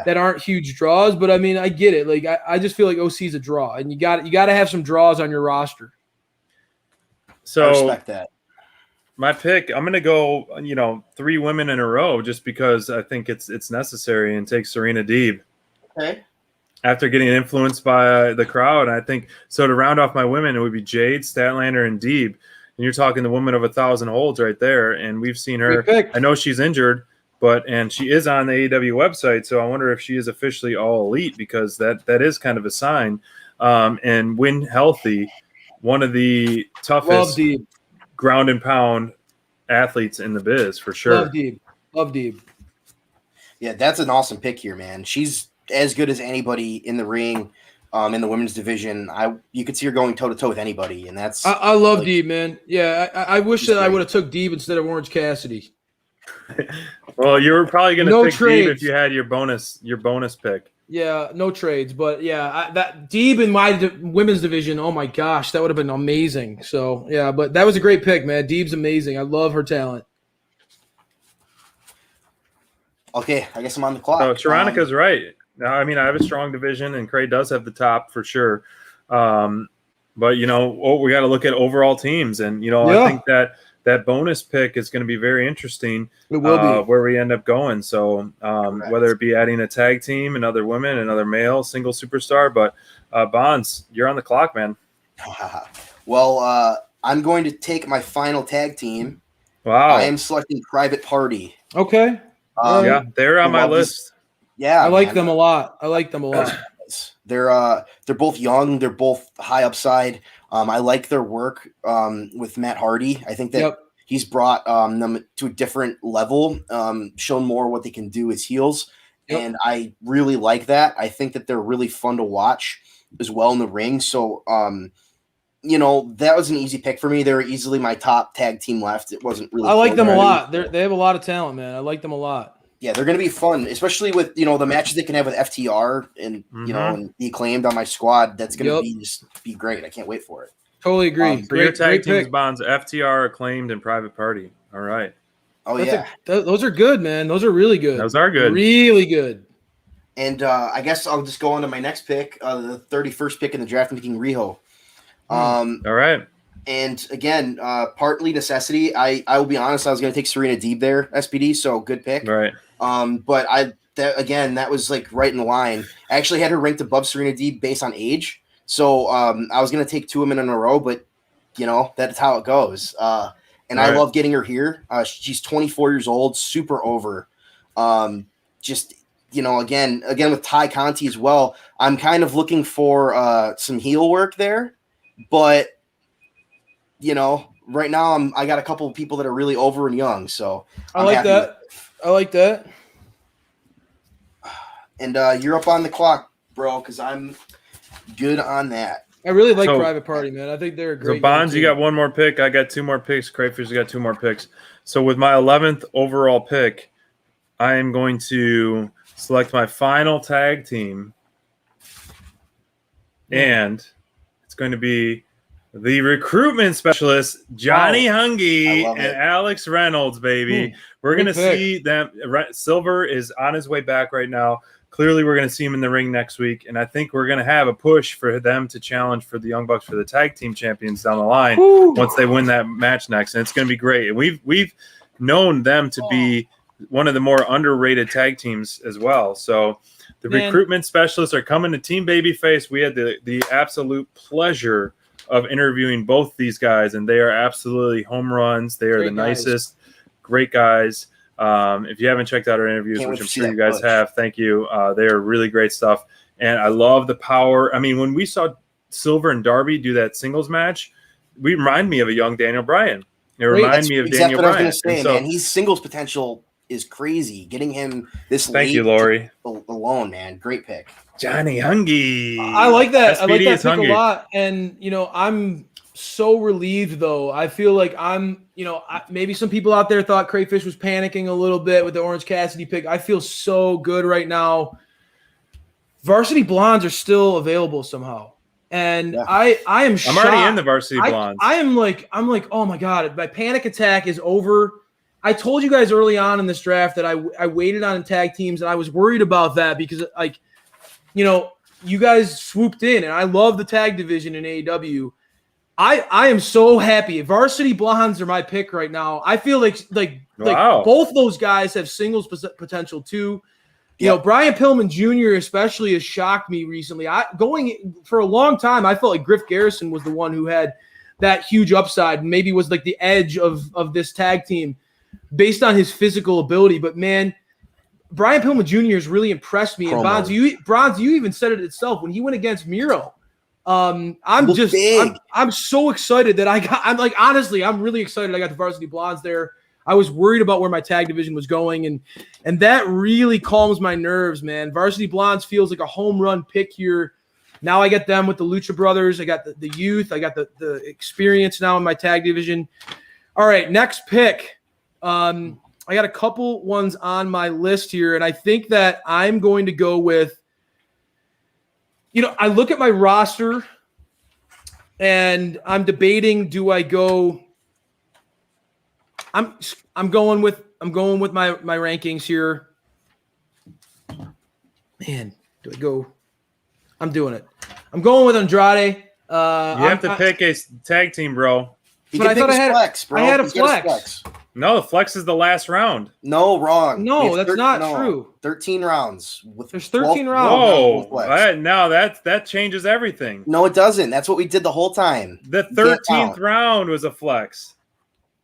that aren't huge draws. But I mean, I get it. Like I just feel like OC is a draw, and you got to have some draws on your roster. So I respect that. My pick, I'm going to go, 3 women in a row just because I think it's necessary, and take Serena Deeb. Okay. After getting influenced by the crowd, I think so. To round off my women, it would be Jade, Statlander, and Deeb. And you're talking the woman of 1,000 holds right there, and we've seen her. I know she's injured, and she is on the AEW website, so I wonder if she is officially all elite, because that is kind of a sign. And when healthy, one of the toughest ground and pound athletes in the biz for sure. Love Deeb. Yeah, that's an awesome pick here, man. She's as good as anybody in the ring, in the women's division. You could see her going toe to toe with anybody, and that's. I love Deeb, man. Yeah, I wish that I would have took Deeb instead of Orange Cassidy. Well, you were probably going to pick Deeb if you had your bonus pick. Yeah, no trades, but yeah, that Deeb in my women's division. Oh my gosh, that would have been amazing. So yeah, but that was a great pick, man. Deeb's amazing. I love her talent. Okay, I guess I'm on the clock. So Sharonica's right. Now, I mean, I have a strong division, and Cray does have the top for sure. But we got to look at overall teams, and I think that bonus pick is going to be very interesting. It will be where we end up going. So whether it be adding a tag team, another women, another male, single superstar, but Bonds, you're on the clock, man. Well, I'm going to take my final tag team. Wow. I am selecting Private Party. Okay. Yeah, they're on my list. Yeah, I like them a lot. They're both young. They're both high upside. I like their work with Matt Hardy. I think that he's brought them to a different level, shown more what they can do as heels. And I really like that. I think that they're really fun to watch as well in the ring. So, that was an easy pick for me. They were easily my top tag team left. It wasn't really. I like them a lot. They have a lot of talent, man. I like them a lot. Yeah, they're going to be fun, especially with the matches they can have with FTR and and the Acclaimed on my squad. That's going to be great. I can't wait for it. Totally agree. For your tag teams, Bonds, FTR, Acclaimed, and Private Party. All right. Oh those are good, man. Those are really good. Those are good. Really good. And I guess I'll just go on to my next pick, the 31st pick in the draft, picking Riho. All right. And again, partly necessity. I will be honest. I was going to take Serena Deeb there, SPD. So good pick. Right. But that was like right in the line. I actually had her ranked above Serena Deeb based on age. So I was going to take 2 women in a row, but that's how it goes. And I love getting her here. She's 24 years old, super over. Again with Ty Conti as well. I'm kind of looking for some heel work there, but right now I got a couple of people that are really over and young. So I like that. And you're up on the clock, bro, because I'm good on that. I really like Private Party, man. I think they're a great. So Bonds, you got one more pick. I got 2 more picks. Crayfish, you got 2 more picks. So with my 11th overall pick, I am going to select my final tag team, and it's going to be the recruitment specialist, Johnny Hungy and Alex Reynolds, baby. We're going to see them. Silver is on his way back right now. Clearly, we're going to see him in the ring next week, and I think we're going to have a push for them to challenge for the Young Bucks for the tag team champions down the line once they win that match next, and it's going to be great. And we've known them to be one of the more underrated tag teams as well. So the recruitment specialists are coming to Team Babyface. We had the absolute pleasure of interviewing both these guys, and they are absolutely home runs. They are the nicest, great guys. If you haven't checked out our interviews, which I'm sure you guys have, thank you. They are really great stuff, and I love the power. I mean, when we saw Silver and Darby do that singles match, we remind me of a young Daniel Bryan. It reminded me of Daniel Bryan. I was going to say, man, his singles potential is crazy. Getting him this late, thank you, Lori, alone, man. Great pick. Johnny Hungy. I like that. SPD I like that pick a lot. And, I'm so relieved, though. I feel like maybe some people out there thought Crayfish was panicking a little bit with the Orange Cassidy pick. I feel so good right now. Varsity Blondes are still available somehow. And I am shocked. I'm already in the Varsity Blondes. I'm like, oh my God, my panic attack is over. I told you guys early on in this draft that I waited on tag teams, and I was worried about that because, like, you know, you guys swooped in, and I love the tag division in AEW. I am so happy. Varsity Blondes are my pick right now. I feel like Wow. both those guys have singles potential too. You know, Brian Pillman Jr. especially has shocked me recently. Going for a long time, I felt like Griff Garrison was the one who had that huge upside, and maybe was like the edge of this tag team based on his physical ability. But man, Brian Pillman Jr. has really impressed me. And Bonds, you even said it itself when he went against Miro. I'm so excited that I'm really excited I got the Varsity Blondes there. I was worried about where my tag division was going, and that really calms my nerves, man. Varsity Blondes feels like a home run pick here. Now I get them with the Lucha Brothers. I got the youth. I got the experience now in my tag division. All right, next pick. I got a couple ones on my list here, and I think that I'm going to go with, you know, I look at my roster, and I'm debating, do I go – I'm going with my rankings here. Man, do I go – I'm doing it. I'm going with Andrade. You have to pick a tag team, bro. But I thought I had flex, bro. I had a flex. No, the flex is the last round. No, wrong. No, that's not true. 13 rounds. There's 13 rounds. Whoa, now that changes everything. No, it doesn't. That's what we did the whole time. The 13th round was a flex.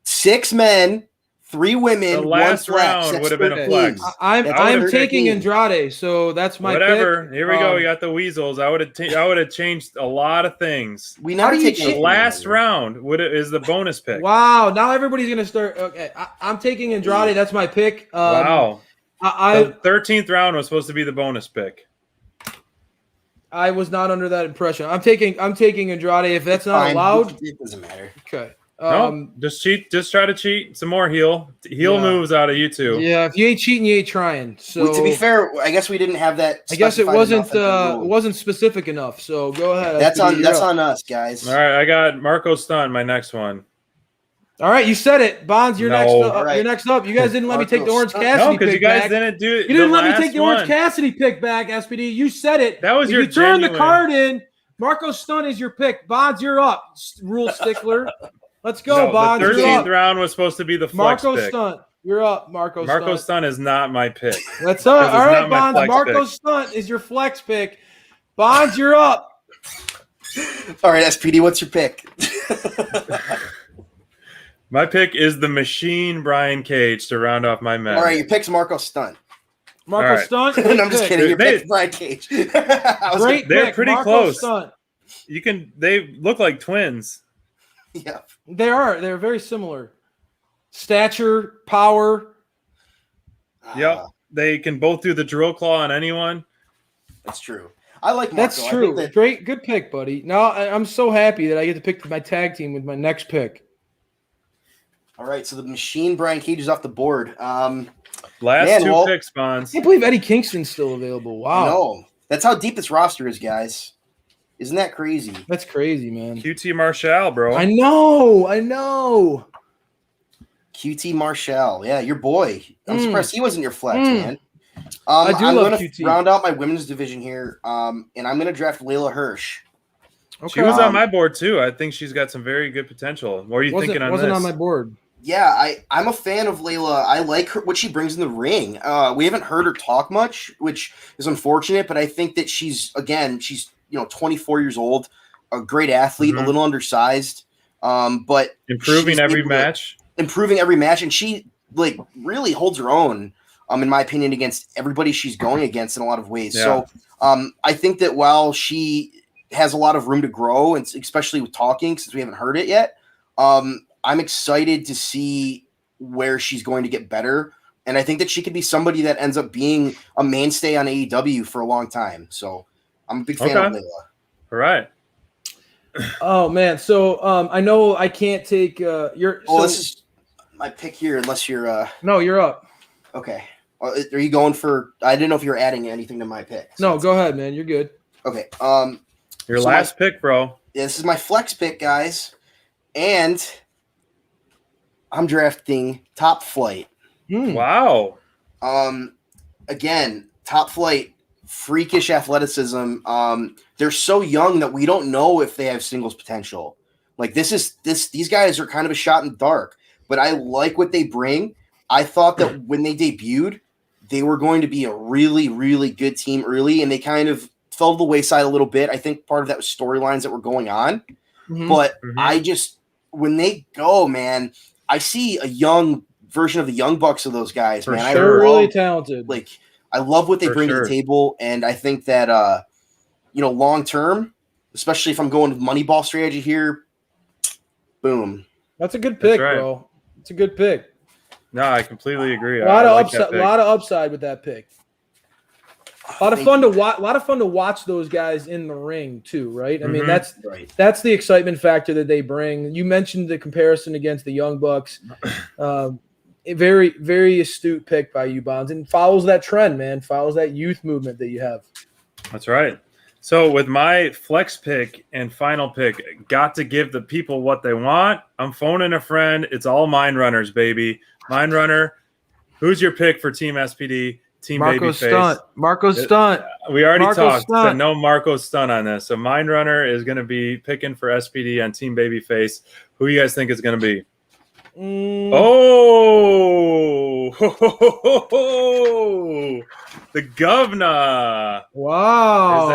6 men, 3 women. The last one flex. round That's would have been a 13. flex. I'm taking Andrade, so that's my whatever. pick. Here we go. We got the weasels. I would have changed a lot of things. We never take the last round. Is the bonus pick? Wow! Now everybody's gonna start. Okay, I'm taking Andrade. That's my pick. Wow. The 13th round was supposed to be the bonus pick. I was not under that impression. I'm taking Andrade. If that's not allowed, it doesn't matter. Okay. No, just cheat. Just try to cheat some more. Heel moves out of you two. Yeah, if you ain't cheating, you ain't trying. So to be fair, I guess we didn't have that. I guess it wasn't specific enough. So go ahead. That's on us, guys. All right, I got Marco Stunt, my next one. All right, you said it, Bonds. You're next. Right. You're next up. You guys didn't let me take the Orange Cassidy. No, because you guys back. didn't do it. You didn't let me take the Orange Cassidy pick back, SPD. You said it. That was if your you turn genuine. the card in. Marco Stunt is your pick. Bonds, you're up. Rule stickler. Let's go, Bonds. The 13th round was supposed to be the flex Marco pick. Stunt. You're up, Marco Stunt. Marco Stunt is not my pick. That's all right, not Bonds. Marco Stunt is your flex pick. Bonds, you're up. All right, SPD, what's your pick? My pick is the Machine Brian Cage to round off my men. All right, your pick's Marco Stunt. Marco Stunt. No, I'm just kidding. Your pick's Brian Cage. They're pretty Marco close. Stunt. They look like twins. Yeah. They are. They're very similar. Stature, power. Yep. They can both do the drill claw on anyone. That's true. I like Marco. That's true. Great, good pick, buddy. Now I'm so happy that I get to pick my tag team with my next pick. All right, so the Machine Brian Cage is off the board. Last two picks, Bonds. I can't believe Eddie Kingston's still available. Wow. No, that's how deep this roster is, guys. Isn't that crazy? That's crazy, man. QT Marshall, bro. I know. QT Marshall. Yeah, your boy. I'm surprised he wasn't your flex, man. I do I'm love going to QT. round out my women's division here, and I'm going to draft Layla Hirsch. Okay. She was on my board, too. I think she's got some very good potential. What are you thinking on this? Wasn't on my board. Yeah, I'm a fan of Layla. I like her, what she brings in the ring. We haven't heard her talk much, which is unfortunate, but I think that she's 24 years old, a great athlete, a little undersized, but improving every match. And she really holds her own, in my opinion, against everybody she's going against in a lot of ways. Yeah. So I think that while she has a lot of room to grow, and especially with talking, since we haven't heard it yet, I'm excited to see where she's going to get better. And I think that she could be somebody that ends up being a mainstay on AEW for a long time. So I'm a big fan of Layla. All right. Oh, man. So I know I can't take your – this is my pick here unless you're No, you're up. Okay. Are you going for – I didn't know if you were adding anything to my pick. So No, go ahead, man. You're good. Okay. Your last pick, bro. This is my flex pick, guys. And I'm drafting Top Flight. Wow. Again, Top Flight, freakish athleticism. They're so young that we don't know if they have singles potential. Like these guys are kind of a shot in the dark, but I like what they bring. I thought that when they debuted, they were going to be a really, really good team early, and they kind of fell to the wayside a little bit. I think part of that was storylines that were going on. But when they go, man, I see a young version of the Young Bucks of those guys, man. They're really talented. Like, I love what they bring to the table, and I think that long term, especially if I'm going with Moneyball strategy here, boom. That's a good pick, bro. It's a good pick. No, I completely agree. A lot of upside with that pick. A lot of fun to watch those guys in the ring too, right? I mean, that's the excitement factor that they bring. You mentioned the comparison against the Young Bucks. A very, very astute pick by you, Bonds, and follows that trend, man. Follows that youth movement that you have. That's right. So with my flex pick and final pick, got to give the people what they want. I'm phoning a friend. It's all Mind Runners, baby. Mind Runner. Who's your pick for Team SPD? Team Marco Babyface. Stunt. Marco Stunt. We already Marco talked. Stunt. Said no Marco Stunt on this. So Mind Runner is going to be picking for SPD on Team Babyface. Who you guys think is going to be? Oh, the governor. Wow.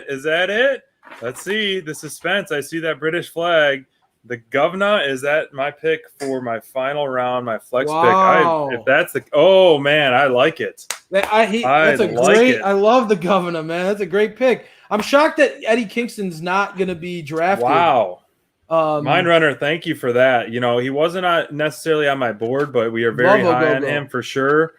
Is that it? Let's see the suspense. I see that British flag. The governor, is that my pick for my final round, my flex pick? If that's oh man, I like it. I love the governor, man. That's a great pick. I'm shocked that Eddie Kingston's not going to be drafted. Wow. Mind Runner, thank you for that. You know, he wasn't necessarily on my board, but we are very high on him for sure.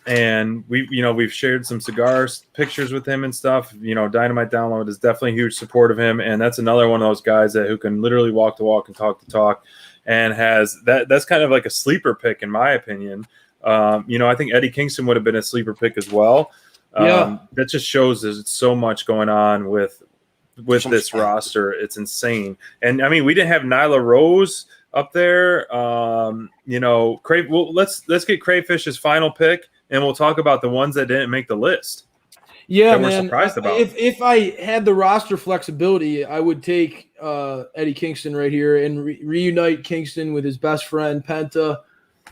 And we've shared some cigars pictures with him and stuff. You know, Dynamite Download is definitely a huge support of him, and that's another one of those guys who can literally walk the walk and talk the talk, and has that's kind of like a sleeper pick in my opinion. I think Eddie Kingston would have been a sleeper pick as well. That just shows there's so much going on with this roster. It's insane. And I mean, we didn't have Nyla Rose up there. Let's get Crayfish's final pick, and we'll talk about the ones that didn't make the list. Yeah, that man. we're surprised about. If I had the roster flexibility, I would take Eddie Kingston right here and reunite Kingston with his best friend Penta.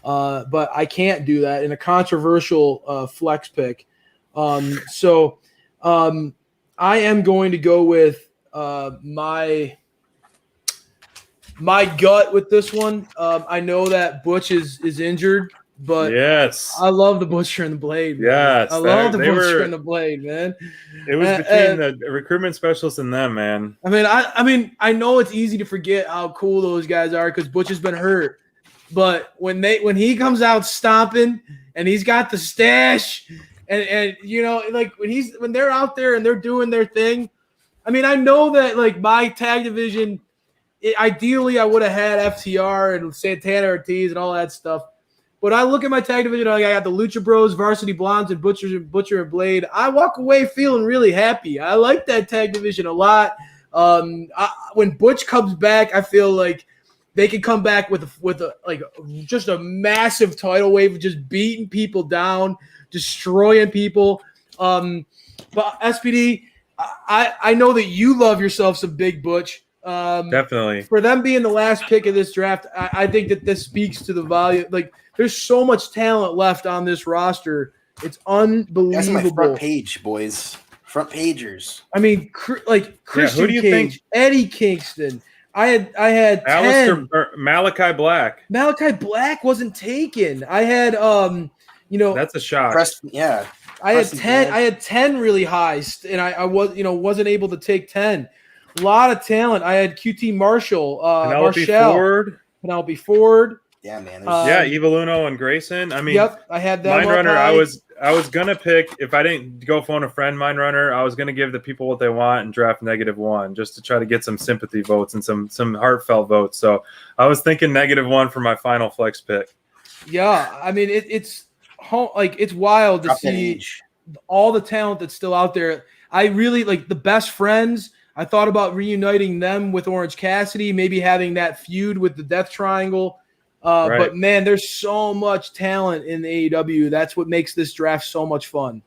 But I can't do that in a controversial flex pick. So I am going to go with my gut with this one. I know that Butch is injured, but yes, I love the Butcher and the Blade. Man. Yes, I love the Butcher and the Blade, man. It was between the recruitment specialists and them, man. I mean, I know it's easy to forget how cool those guys are because Butch has been hurt, but when he comes out stomping and he's got the stash. And like when they're out there and they're doing their thing, I mean, I know that like my tag division, ideally I would have had FTR and Santana Ortiz and all that stuff. But I look at my tag division, I got the Lucha Bros, Varsity Blondes, and Butcher and Blade. I walk away feeling really happy. I like that tag division a lot. When Butch comes back, I feel like they can come back with just a massive tidal wave, just beating people down, destroying people. But SPD, I know that you love yourself some Big Butch. Definitely. For them being the last pick of this draft, I think that this speaks to the value. Like, there's so much talent left on this roster. It's unbelievable. That's my front page, boys. Front pagers. I mean, Christian who do you Cage, think? Eddie Kingston. I had Alistair, Malachi Black. Malachi Black wasn't taken. I had that's a shock. I had 10 really high, and I wasn't able to take 10. A lot of talent. I had QT Marshall, Penelope Ford. Yeah, man. Eva Luno and Grayson. I mean, yep, I had that. Mind Runner. I was gonna pick, if I didn't go phone a friend, Mind Runner, I was gonna give the people what they want and draft -1 just to try to get some sympathy votes and some heartfelt votes. So I was thinking -1 for my final flex pick. Yeah, I mean it's wild to see all the talent that's still out there. I really like the best friends. I thought about reuniting them with Orange Cassidy, maybe having that feud with the Death Triangle. Right. But, man, there's so much talent in AEW. That's what makes this draft so much fun.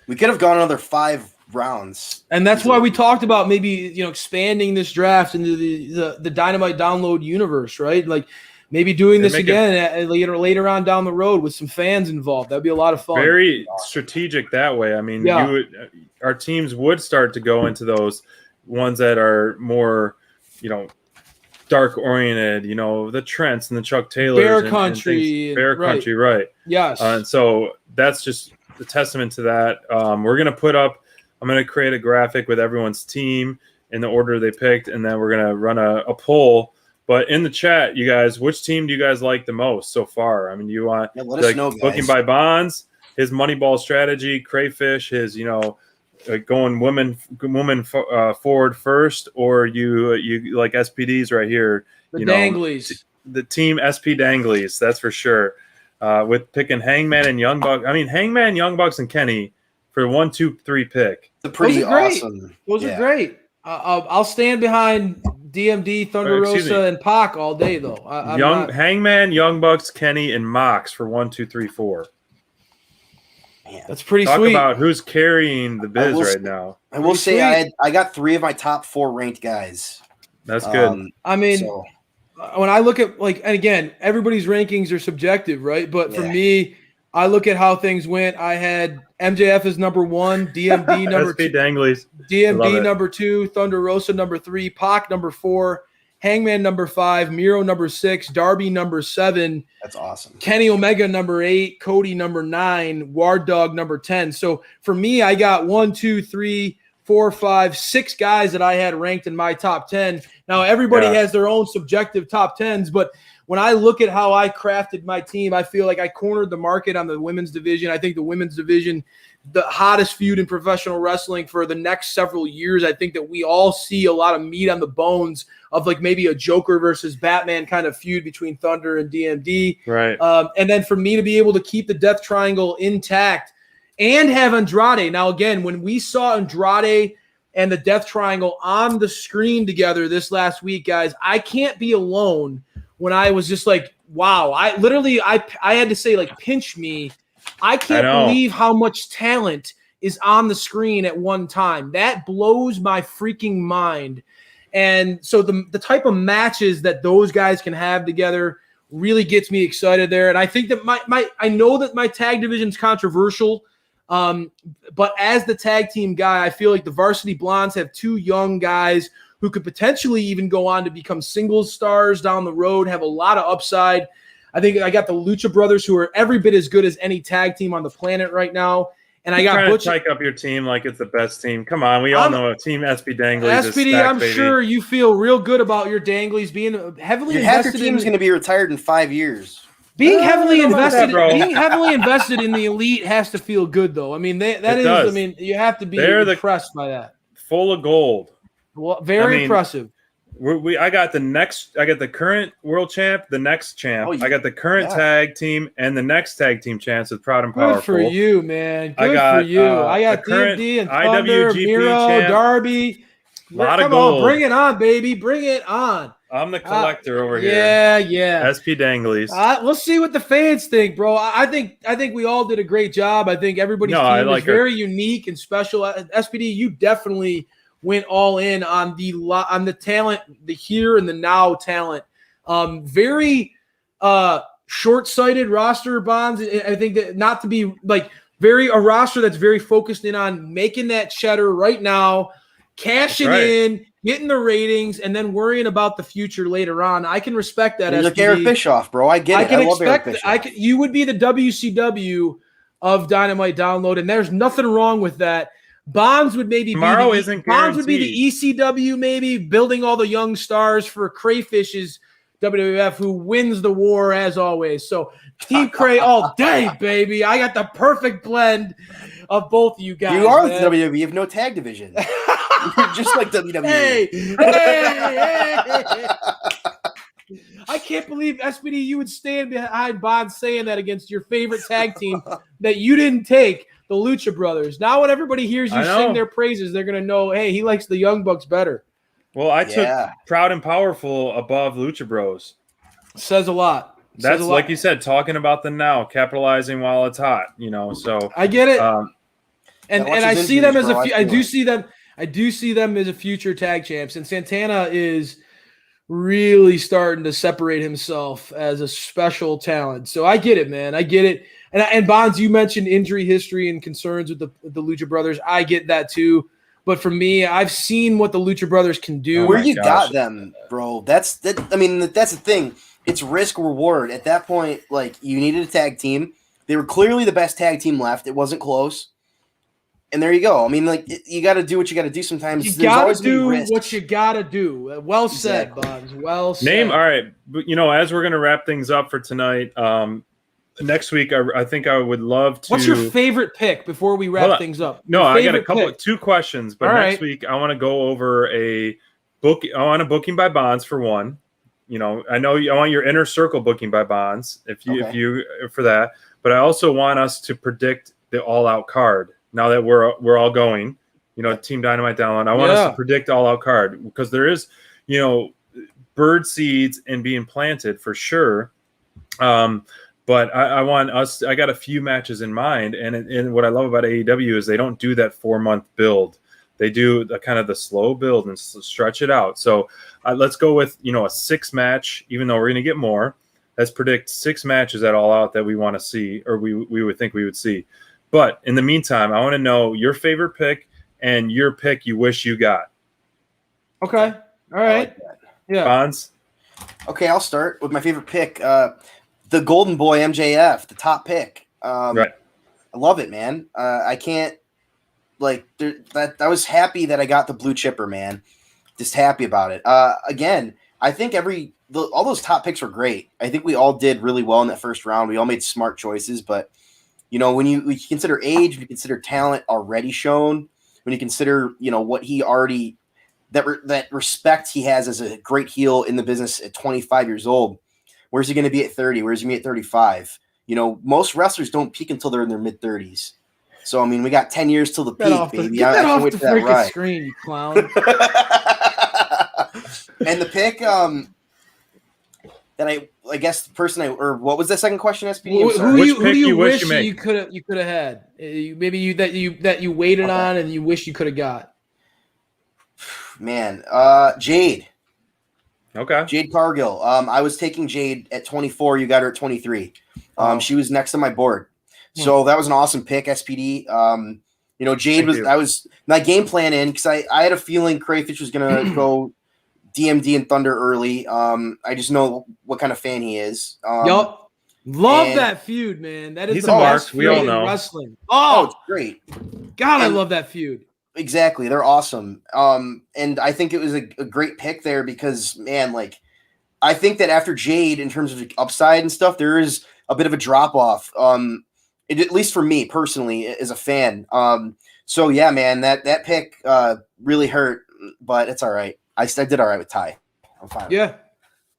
We could have gone another 5 rounds. And that's why we talked about maybe, expanding this draft into the Dynamite download universe, right? Like maybe doing this again later on down the road with some fans involved. That'd be a lot of fun. Very strategic that way. I mean, our teams would start to go into those ones that are more, dark oriented, the Trents and the Chuck Taylors. Bear Country. Country, right. Yes. And so that's just a testament to that. I'm going to create a graphic with everyone's team in the order they picked, and then we're going to run a poll. But in the chat, you guys, which team do you guys like the most so far? I mean, you want let us know, guys. Booking by Bonds, his Moneyball strategy, Crayfish, his going women forward first, or you like SPDs right here, the Danglies, the team SP Danglies, that's for sure. With picking Hangman and Young Bucks. I mean, Hangman, Young Bucks, and Kenny for 1, 2, 3 pick. It's pretty awesome. Those are great. I'll stand behind DMD, Thunder Rosa, and Pac all day, though. Hangman, Young Bucks, Kenny, and Mox for 1, 2, 3, 4. Man, that's pretty sweet. Talk about who's carrying the biz right now. I will say I got 3 of my top 4 ranked guys. That's good. When I look at and again, everybody's rankings are subjective, right? But for me, I look at how things went. I had MJF as number 1, DMD number 2, Danglies. DMD number 2, Thunder Rosa number 3, Pac number 4, Hangman number 5, Miro number 6, Darby number 7. That's awesome. Kenny Omega number 8, Cody number 9, Ward Dog number 10. So for me, I got 1, 2, 3, 4, 5, 6 guys that I had ranked in my top 10. Now everybody has their own subjective top 10s, but when I look at how I crafted my team, I feel like I cornered the market on the women's division. I think the women's division, the hottest feud in professional wrestling for the next several years. I think that we all see a lot of meat on the bones of maybe a Joker versus Batman kind of feud between Thunder and DMD. Right. And then for me to be able to keep the Death Triangle intact and have Andrade. Now, again, when we saw Andrade and the Death Triangle on the screen together this last week, guys, I can't be alone when I was just wow. I had to say, pinch me. I can't believe how much talent is on the screen at one time. That blows my freaking mind. And so the type of matches that those guys can have together really gets me excited there. And I think that I know that my tag division is controversial, but as the tag team guy, I feel like the Varsity Blondes have 2 young guys who could potentially even go on to become singles stars down the road, have a lot of upside. I think I got the Lucha Brothers, who are every bit as good as any tag team on the planet right now. And I got Butch. Trying to tyke up your team like it's the best team. Come on, we all know Team SP Danglies. SPD, stacked, I'm sure you feel real good about your Danglies being heavily invested. Half your team's going to be retired in 5 years. Being heavily invested, in the elite has to feel good, though. I mean, that is. I mean, you have to be impressed by that. Full of gold. Well, very impressive. I got the current world champ, the next champ. I got the current tag team and the next tag team champs with Proud and Powerful. Good for you, man. Good for you. I got DMD and Thunder, Miro, champ. Darby. A lot of gold. Bring it on, baby. Bring it on. I'm the collector over here. Yeah. SP Danglies. We'll see what the fans think, bro. I think we all did a great job. I think everybody's team is very unique and special. SPD, you definitely went all in on the talent, the here and the now talent. Very short-sighted roster, Bonds. I think that not to be a roster that's very focused in on making that cheddar right now, cashing in, getting the ratings, and then worrying about the future later on. I can respect that. Look, Eric Bischoff, bro. I get it. I love Eric Bischoff. You would be the WCW of Dynamite Download, and there's nothing wrong with that. Bonds would maybe tomorrow be isn't Bonds would be the ECW, maybe building all the young stars for Crayfish's WWF, who wins the war as always. So Team Cray all day, baby. I got the perfect blend of both of you guys. You are the WWE. You have no tag division. You're just like WWE. Hey. I can't believe, SPD, you would stand behind Bonds saying that against your favorite tag team that you didn't take. the Lucha Brothers. Now when everybody hears you sing their praises, they're going to know, hey, he likes the Young Bucks better. Well, I took Proud and Powerful above Lucha Bros. Says a lot. That's like you said, talking about the now, capitalizing while it's hot, so I get it. And I see them as I do see them as a future tag champs, and Santana is really starting to separate himself as a special talent. So I get it, man. I get it. And Bonds, you mentioned injury history and concerns with the Lucha Brothers. I get that too. But for me, I've seen what the Lucha Brothers can do. Where you got them, bro? That's the thing. It's risk reward. At that point, like, you needed a tag team. They were clearly the best tag team left. It wasn't close. And there you go. I mean, like, you got to do what you got to do sometimes. You got to do what you got to do. Well said, Bonds. Well said. All right. But, as we're going to wrap things up for tonight, next week, I think I would love to. What's your favorite pick before we wrap things up? No, I got two questions. But next week, I want to go over a booking by Bonds for one. I know I want your inner circle booking by Bonds if you for that. But I also want us to predict the all-out card. Now that we're all going, Team Dynamite download. I want us to predict all-out card because there is, bird seeds and being planted for sure. But I want us. I got a few matches in mind, and what I love about AEW is they don't do that 4-month build. They do the kind of the slow build and stretch it out. So let's go with a 6-match, even though we're going to get more. Let's predict 6 matches at All Out that we want to see, or we would think we would see. But in the meantime, I want to know your favorite pick and your pick you wish you got. Okay. All right. Yeah. Bonds. Okay, I'll start with my favorite pick. The Golden Boy MJF, the top pick. Right. I love it, man. I can't I was happy that I got the blue chipper, man. Just happy about it. Again, I think all those top picks were great. I think we all did really well in that first round. We all made smart choices, but when you consider age, when you consider talent already shown, when you consider what he already that respect he has as a great heel in the business at 25 years old. Where's he going to be at 30? Where's he going to be at 35? Most wrestlers don't peak until they're in their mid-30s. So, I mean, we got 10 years till the peak, baby. Get that off the freaking screen, you clown. And the pick that I guess the person or what was the second question, SPD? Who do you wish you could have had? Maybe that you waited on and you wish you could have got. Man, Jade. Okay. Jade Cargill. I was taking Jade at 24. You got her at 23. She was next on my board. So that was an awesome pick, SPD. Jade was my game plan in because I had a feeling Crayfish was going to go DMD and Thunder early. I just know what kind of fan he is. Yup. Love that feud, man. That is he's the best feud in wrestling. Oh, it's great. God, I love that feud. Exactly. They're awesome. And I think it was a great pick there because, man, I think that after Jade, in terms of upside and stuff, there is a bit of a drop-off, at least for me personally as a fan. So, yeah, man, that pick really hurt, but it's all right. I did all right with Ty. I'm fine. Yeah.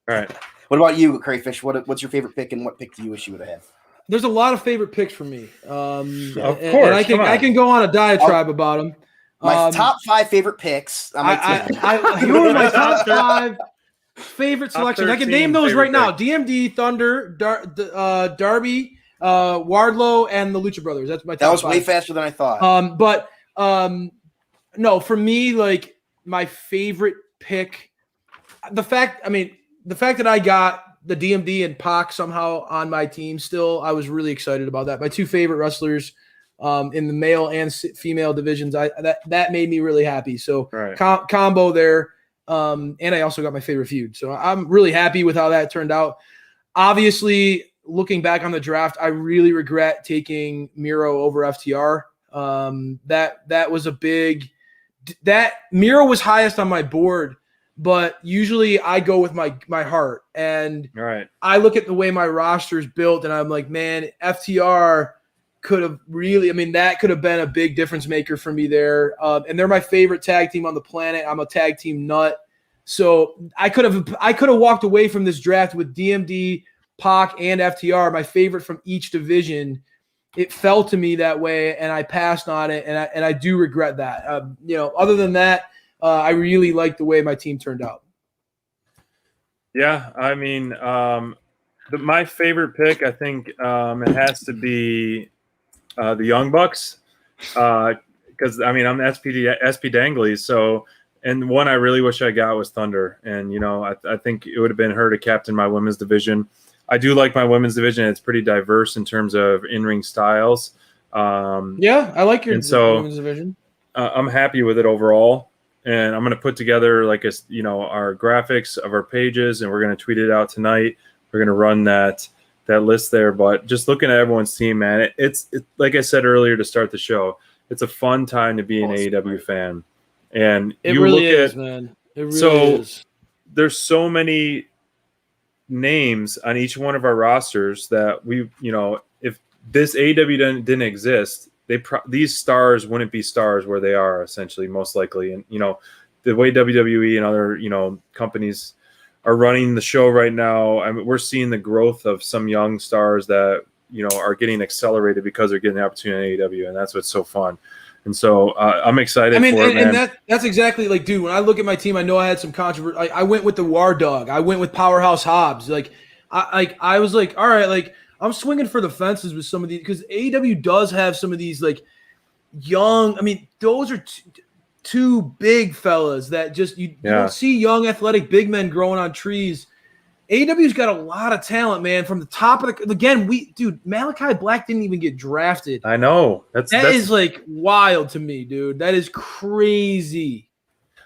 All right. What about you, Crayfish? What's your favorite pick, and what pick do you wish you would have had? There's a lot of favorite picks for me. Of course. And I can go on a diatribe about them. My top 5 favorte picks. Here are my top 5 favorite selections. I can name those right now. DMD, Thunder, Darby, Wardlow, and the Lucha Brothers. That's my top 5. That was way faster than I thought. But for me, my favorite pick, the fact that I got the DMD and Pac somehow on my team still, I was really excited about that. My 2 favorite wrestlers in the male and female divisions, that made me really happy. So combo there. And I also got my favorite feud. So I'm really happy with how that turned out. Obviously, looking back on the draft, I really regret taking Miro over FTR. That was a big – that Miro was highest on my board, but usually I go with my heart. And I look at the way my roster is built, and I'm like, man, FTR could have really – that could have been a big difference maker for me there. And they're my favorite tag team on the planet. I'm a tag team nut. So I could have walked away from this draft with DMD, Pac, and FTR, my favorite from each division. it fell to me that way, and I passed on it, and I do regret that. Other than that, I really like the way my team turned out. Yeah, I mean, my favorite pick, I think, it has to be the Young Bucks, because I mean I'm SP Dangley, so. And one I really wish I got was Thunder. And, I think it would have been her to captain my women's division. I do like my women's division. It's pretty diverse in terms of in-ring styles. Yeah, I like your women's division. I'm happy with it overall. And I'm going to put together our graphics of our pages, and we're going to tweet it out tonight. We're going to run that list there. But just looking at everyone's team, man, it's like I said earlier to start the show, it's a fun time to be an AEW fan. And it really is, man. It really is. There's so many names on each one of our rosters that if this AEW didn't exist, these stars wouldn't be stars where they are, essentially, most likely. And the way WWE and other companies are running the show right now, I mean, we're seeing the growth of some young stars that are getting accelerated because they're getting the opportunity in AEW, and that's what's so fun. And so I'm excited for it, man. And that's exactly dude, when I look at my team, I know I had some controversy. I went with the War Dog. I went with Powerhouse Hobbs. I was like, all right, I'm swinging for the fences with some of these because AEW does have some of these young. I mean, those are two big fellas that just you don't see young athletic big men growing on trees. AEW's got a lot of talent, man. From the top of Malachi Black didn't even get drafted. I know. That is wild to me, dude. That is crazy.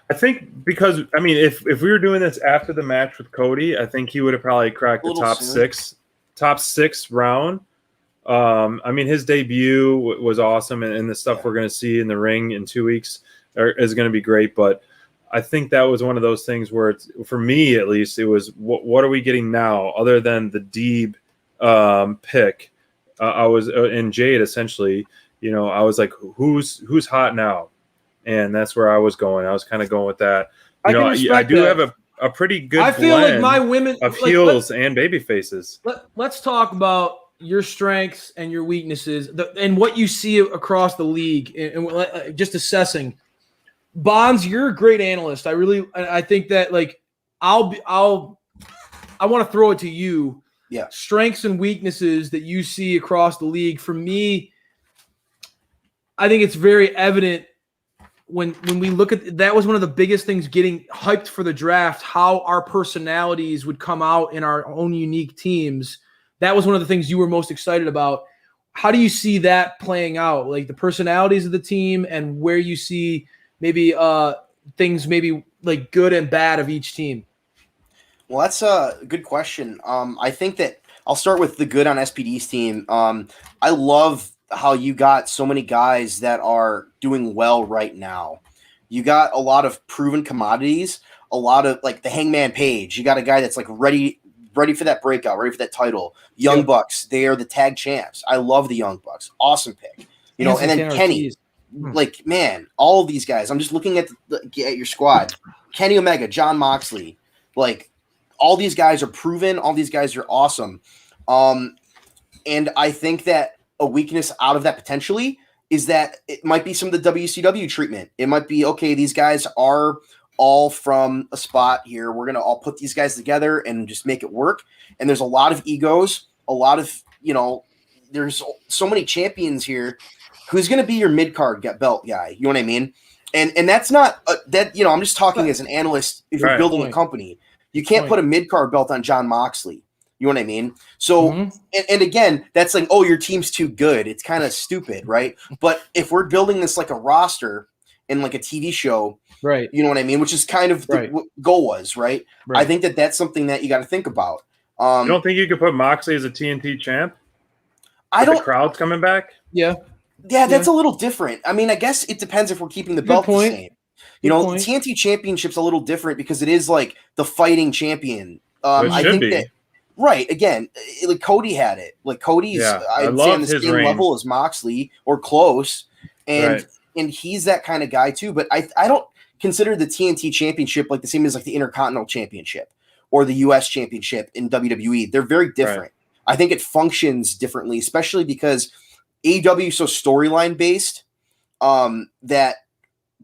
I think because if we were doing this after the match with Cody, I think he would have probably cracked the top six round. His debut was awesome, and the stuff we're going to see in the ring in 2 weeks is going to be great. But I think that was one of those things where it's, for me at least, it was what are we getting now other than the Deeb pick? I was in Jade essentially. I was like, who's hot now, and that's where I was going. I was kind of going with that. I do have a pretty good. I feel like my women of heels and baby faces. Let's talk about your strengths and your weaknesses, and what you see across the league, and just assessing. Bonds, you're a great analyst. I think that I want to throw it to you. Yeah. Strengths and weaknesses that you see across the league. For me, I think it's very evident when we look at that was one of the biggest things getting hyped for the draft, how our personalities would come out in our own unique teams. That was one of the things you were most excited about. How do you see that playing out? The personalities of the team and where you see maybe things good and bad of each team? Well, that's a good question. I think that I'll start with the good on SPD's team. I love how you got so many guys that are doing well right now. You got a lot of proven commodities, a lot of the Hangman Page. You got a guy that's ready for that breakout, ready for that title. Young Bucks, they are the tag champs. I love the Young Bucks. Awesome pick. And then Kenny. Man, all of these guys. I'm just looking at your squad. Kenny Omega, John Moxley. All these guys are proven. All these guys are awesome. And I think that a weakness out of that potentially is that it might be some of the WCW treatment. It might be, okay, these guys are all from a spot here. We're going to all put these guys together and just make it work. And there's a lot of egos, a lot of, there's so many champions here. Who's going to be your mid-card belt guy? You know what I mean? And that's not I'm just talking as an analyst. If you're building a company, you can't put a mid-card belt on John Moxley. You know what I mean? So, and again, that's your team's too good. It's kind of stupid, right? But if we're building this like a roster and like a TV show, right? You know what I mean? Which is kind of the goal was, right? I think that that's something that you got to think about. You don't think you could put Moxley as a TNT champ? The crowd's coming back? Yeah. Yeah, that's a little different. I guess it depends if we're keeping the belt the same. TNT Championship's a little different because it is the fighting champion. I think that right. Again, Cody had it. Cody's I'd say on the same level as Moxley or close, and he's that kind of guy too. But I don't consider the TNT Championship the same as the Intercontinental Championship or the US Championship in WWE. They're very different. I think it functions differently, especially because AEW is so storyline based that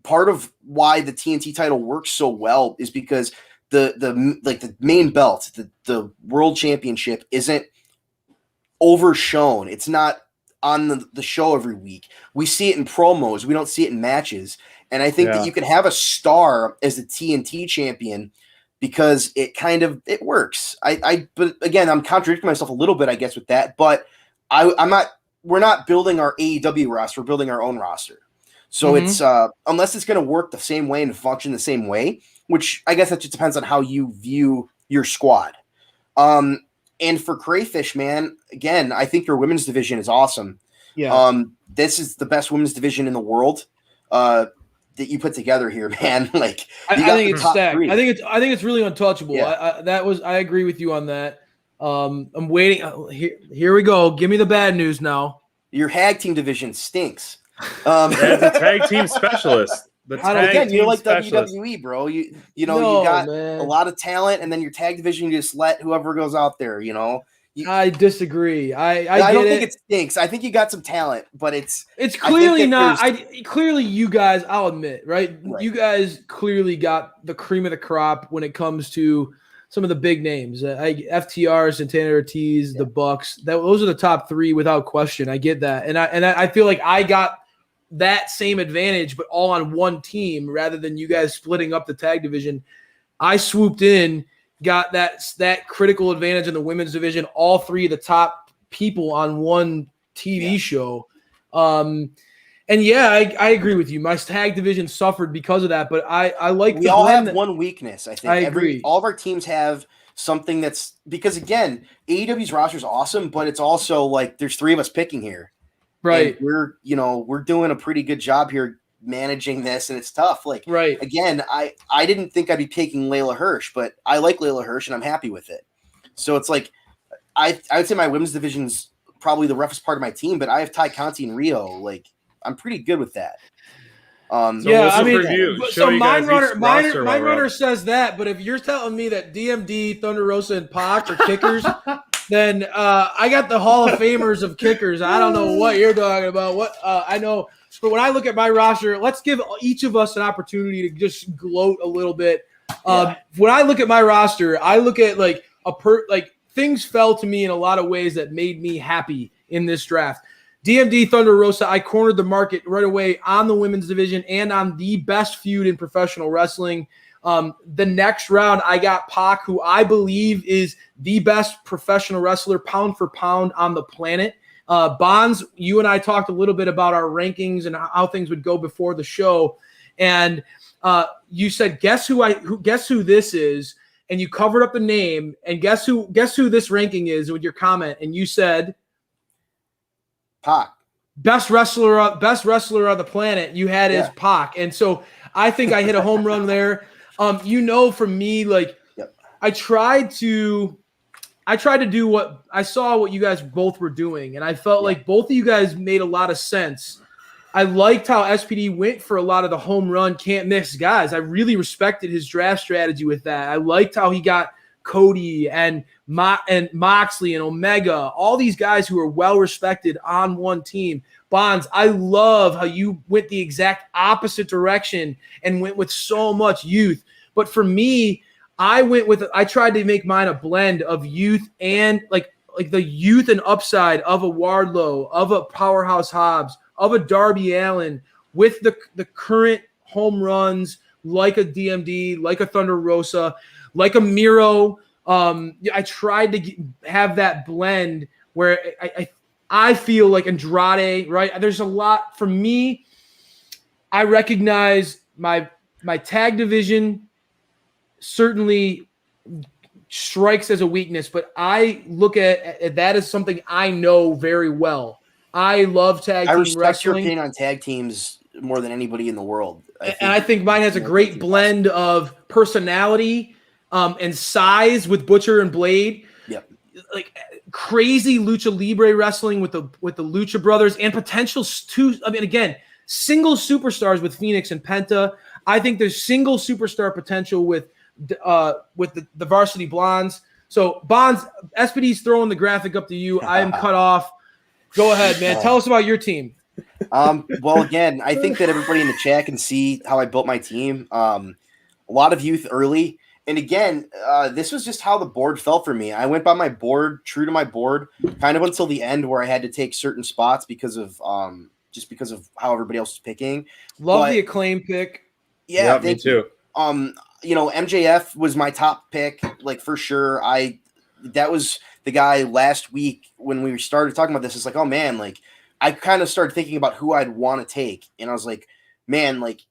part of why the TNT title works so well is because the main belt, the world championship, isn't overshown. It's not on the show every week. We see it in promos. We don't see it in matches. And I think that you can have a star as the TNT champion because it works. But again, I'm contradicting myself a little bit, I guess, with that. But we're not building our AEW roster. We're building our own roster. So it's unless it's going to work the same way and function the same way, which I guess that just depends on how you view your squad. And for Crayfish, man, again, I think your women's division is awesome. Yeah. This is the best women's division in the world that you put together here, man. Like, I think it's stacked. I think it's really untouchable. Yeah. I agree with you on that. I'm waiting. Here we go. Give me the bad news now. Your tag team division stinks. As a tag team specialist. You're like WWE, bro. You got a lot of talent, and then your tag division, you just let whoever goes out there, I disagree. I don't think it stinks. I think you got some talent, but it's clearly not. Clearly, you guys, I'll admit, right? You guys clearly got the cream of the crop when it comes to some of the big names. FTR, Santana Ortiz, the Bucks. Those are the top three without question. I get that, and I feel like I got that same advantage, but all on one team rather than you guys splitting up the tag division. I swooped in, got that critical advantage in the women's division, all three of the top people on one TV show. And I agree with you. My tag division suffered because of that, but I like we all have one weakness. I think I agree. All of our teams have something that's because again, AEW's roster is awesome, but it's also like there's three of us picking here. Right. And we're doing a pretty good job here managing this, and it's tough. Like, right. Again, I didn't think I'd be picking Layla Hirsch, but I like Layla Hirsch, and I'm happy with it. So it's like I would say my women's division's probably the roughest part of my team, but I have Ty Conti and Rio. Like, I'm pretty good with that. So Mine Runner says that, but if you're telling me that DMD, Thunder Rosa, and Pac are kickers, then I got the Hall of Famers of kickers. I don't know what you're talking about. I know, but when I look at my roster, let's give each of us an opportunity to just gloat a little bit. When I look at my roster, I look at things fell to me in a lot of ways that made me happy in this draft. DMD, Thunder Rosa, I cornered the market right away on the women's division and on the best feud in professional wrestling. The next round, I got Pac, who I believe is the best professional wrestler pound for pound on the planet. Bonds, you and I talked a little bit about our rankings and how things would go before the show. And you said, guess who this is? And you covered up the name. And guess who this ranking is with your comment? And you said Pac. Best wrestler on the planet. You had is Pac. And so I think I hit a home run there. For me, I tried to do what I saw what you guys both were doing, and I felt like both of you guys made a lot of sense. I liked how SPD went for a lot of the home run, can't miss guys. I really respected his draft strategy with that. I liked how he got Cody and Moxley and Omega, all these guys who are well respected on one team. Bonds, I love how you went the exact opposite direction and went with so much youth. But for me, I tried to make mine a blend of youth and like the youth and upside of a Wardlow, of a Powerhouse Hobbs, of a Darby Allin, with the current home runs like a DMD, like a Thunder Rosa, like a Miro. I tried to have that blend where I feel like Andrade, right? There's a lot for me. I recognize my tag division certainly strikes as a weakness, but I look at that as something I know very well. I love tag team wrestling. I respect your opinion on tag teams more than anybody in the world. I think mine has a great blend of personality and size with Butcher and Blade. Yep. Like crazy lucha libre wrestling with the Lucha Brothers and potential single superstars with Phoenix and Penta. I think there's single superstar potential with the Varsity Blondes. So Bonds, SPD's throwing the graphic up to you. I am cut off. Go ahead, man. Tell us about your team. Well, again, I think that everybody in the chat can see how I built my team. A lot of youth early. And again, this was just how the board fell for me. I went by my board, true to my board, kind of until the end where I had to take certain spots because of just because of how everybody else was picking. Love the acclaim pick. Yeah, me too. MJF was my top pick, like for sure. That was the guy last week when we started talking about this. It's like, oh man, like I kind of started thinking about who I'd want to take, and I was like, man, like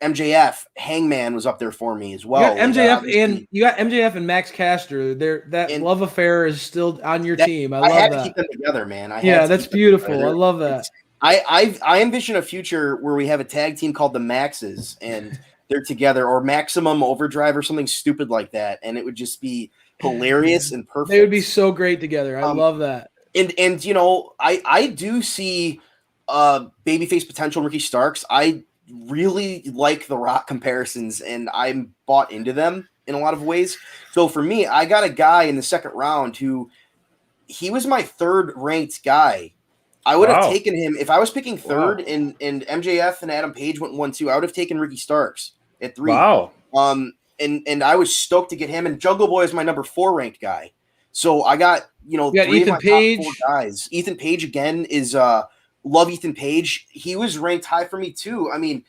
MJF, Hangman was up there for me as well. You got MJF and Max Caster. That love affair is still on your team. I love that. To keep them together, man. That's beautiful. I love that. I envision a future where we have a tag team called the Maxes and they're together, or Maximum Overdrive or something stupid like that, and it would just be hilarious and perfect. They would be so great together. I love that. And I do see babyface potential in Ricky Starks. I really like the Rock comparisons, and I'm bought into them in a lot of ways. So for me, I got a guy in the second round who he was my third ranked guy. I would have taken him if I was picking third, and MJF and Adam Page went 1-2. I would have taken Ricky Starks at 3. Wow. And I was stoked to get him. And Jungle Boy is my number 4 ranked guy. So I got 3 Ethan of my Page. top 4 guys. Ethan Page again is love Ethan Page. He was ranked high for me too. I mean,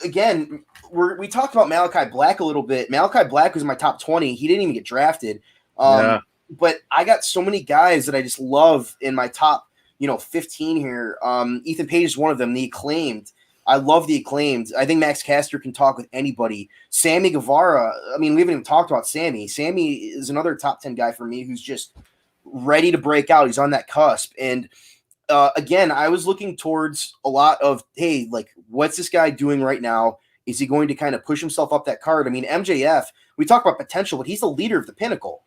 again, we talked about Malachi Black a little bit. Malachi Black was my top 20. He didn't even get drafted. But I got so many guys that I just love in my top 15 here. Ethan Page is one of them. The Acclaimed. I love the Acclaimed. I think Max Caster can talk with anybody. Sammy Guevara. I mean, we haven't even talked about Sammy. Sammy is another top 10 guy for me who's just ready to break out. He's on that cusp. And again, I was looking towards a lot of, hey, like, what's this guy doing right now? Is he going to kind of push himself up that card? I mean, MJF, we talk about potential, but he's the leader of the Pinnacle.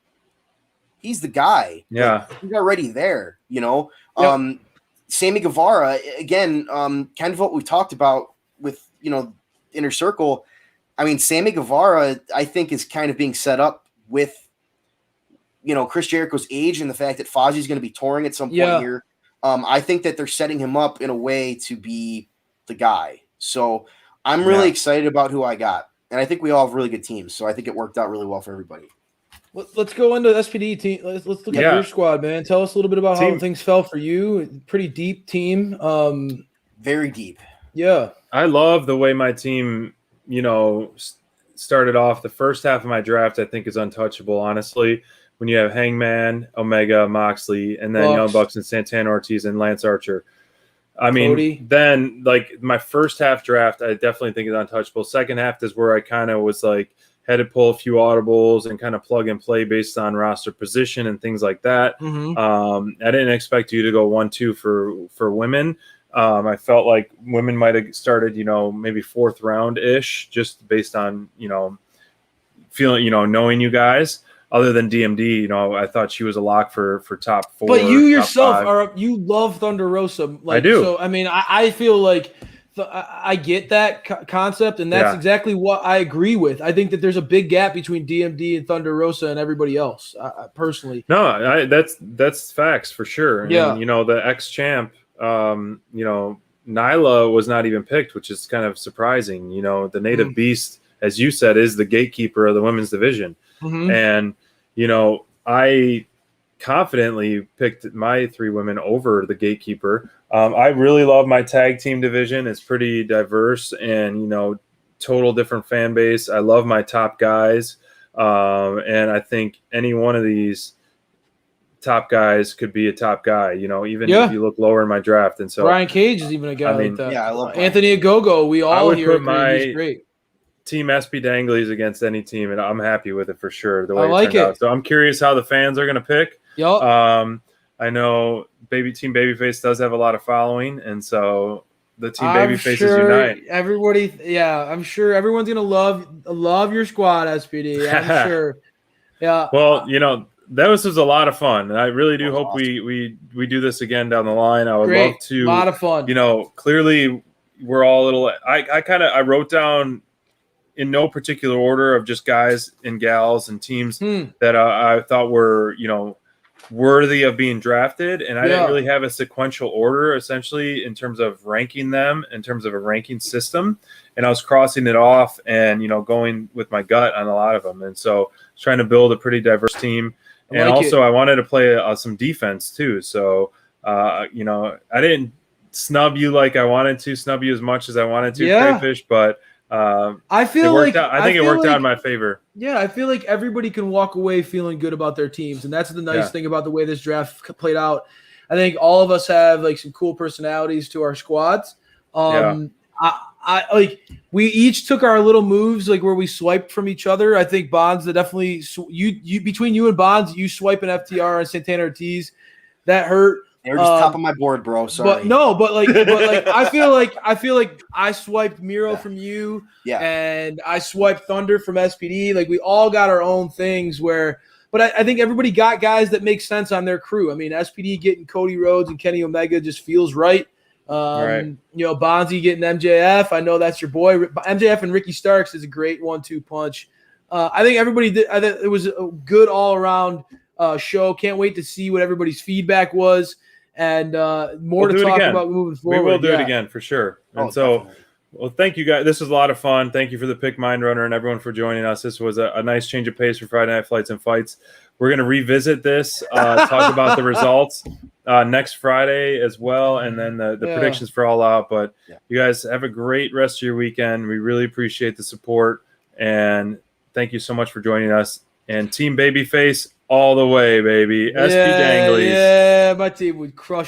He's the guy. Yeah. Like, he's already there, Yep. Sammy Guevara, again, kind of what we talked about with, Inner Circle. I mean, Sammy Guevara, I think, is kind of being set up with, Chris Jericho's age and the fact that Fozzie's going to be touring at some point here. I think that they're setting him up in a way to be the guy. So I'm really excited about who I got. And I think we all have really good teams. So I think it worked out really well for everybody. Let's go into SPD team. Let's look at your squad, man. Tell us a little bit about how things fell for you. Pretty deep team. Very deep. Yeah. I love the way my team, started off. The first half of my draft, I think, is untouchable, honestly. When you have Hangman, Omega, Moxley, and then Young Bucks and Santana Ortiz and Lance Archer. I mean, Cody. Then, like, my first half draft, I definitely think is untouchable. Second half is where I kind of was like, had to pull a few audibles and kind of plug and play based on roster position and things like that. Mm-hmm. I didn't expect you to go 1-2 for women. I felt like women might have started, maybe 4th round ish, just based on, feeling, knowing you guys. Other than DMD, I thought she was a lock for top 4. But you yourself you love Thunder Rosa. Like, I do. So I mean, I feel like I get that concept, and that's exactly what I agree with. I think that there's a big gap between DMD and Thunder Rosa and everybody else. Personally, no, that's facts for sure. Yeah, and, the ex-champ, Nyla was not even picked, which is kind of surprising. The Native Beast, as you said, is the gatekeeper of the women's division, and I confidently picked my 3 women over the gatekeeper. I really love my tag team division. It's pretty diverse and, total different fan base. I love my top guys. And I think any one of these top guys could be a top guy, even if you look lower in my draft. And so Brian Cage is even a guy like that. Yeah, I love Anthony Ogogo. We all would here put my he's great. Team SP Danglies against any team, and I'm happy with it for sure. The way I like turned out. So I'm curious how the fans are going to pick. Yep. I know Team Babyface does have a lot of following, and so the Team Babyface is unite. Everybody, I'm sure everyone's gonna love your squad, SPD. I'm sure. Yeah. Well, that was a lot of fun, and I really do hope we do this again down the line. I would love to. A lot of fun. Clearly we're all a little. I wrote down in no particular order of just guys and gals and teams that I thought were worthy of being drafted, and I didn't Yeah. really have a sequential order essentially in terms of ranking them, in terms of a ranking system, and I was crossing it off and going with my gut on a lot of them, and so I was trying to build a pretty diverse team, and also I wanted to play some defense too. So I didn't snub you like I wanted to snub you as much as I wanted to, Crayfish, but I feel like I think it worked out in my favor. Yeah, I feel like everybody can walk away feeling good about their teams, and that's the nice thing about the way this draft played out. I think all of us have like some cool personalities to our squads. I like we each took our little moves, like where we swiped from each other. I think Bonds that definitely you between you and Bonds, you swiping FTR and Santana Ortiz, that hurt. They were just top of my board, bro. Sorry. But I feel like I swiped Miro from you, and I swiped Thunder from SPD. Like we all got our own things but I think everybody got guys that make sense on their crew. I mean, SPD getting Cody Rhodes and Kenny Omega just feels right. Bonzi getting MJF. I know that's your boy. MJF and Ricky Starks is a great 1-2 punch. I think everybody did. I think it was a good all around show. Can't wait to see what everybody's feedback was. And more to talk about moving forward. We will do it again for sure. And definitely. Well, thank you guys. This was a lot of fun. Thank you for the Pick Mind Runner and everyone for joining us. This was a nice change of pace for Friday Night Flights and Fights. We're going to revisit this, talk about the results next Friday as well, and then the predictions for All Out. But you guys have a great rest of your weekend. We really appreciate the support, and thank you so much for joining us. And Team Babyface all the way, baby. SP Danglies. Yeah, my team would crush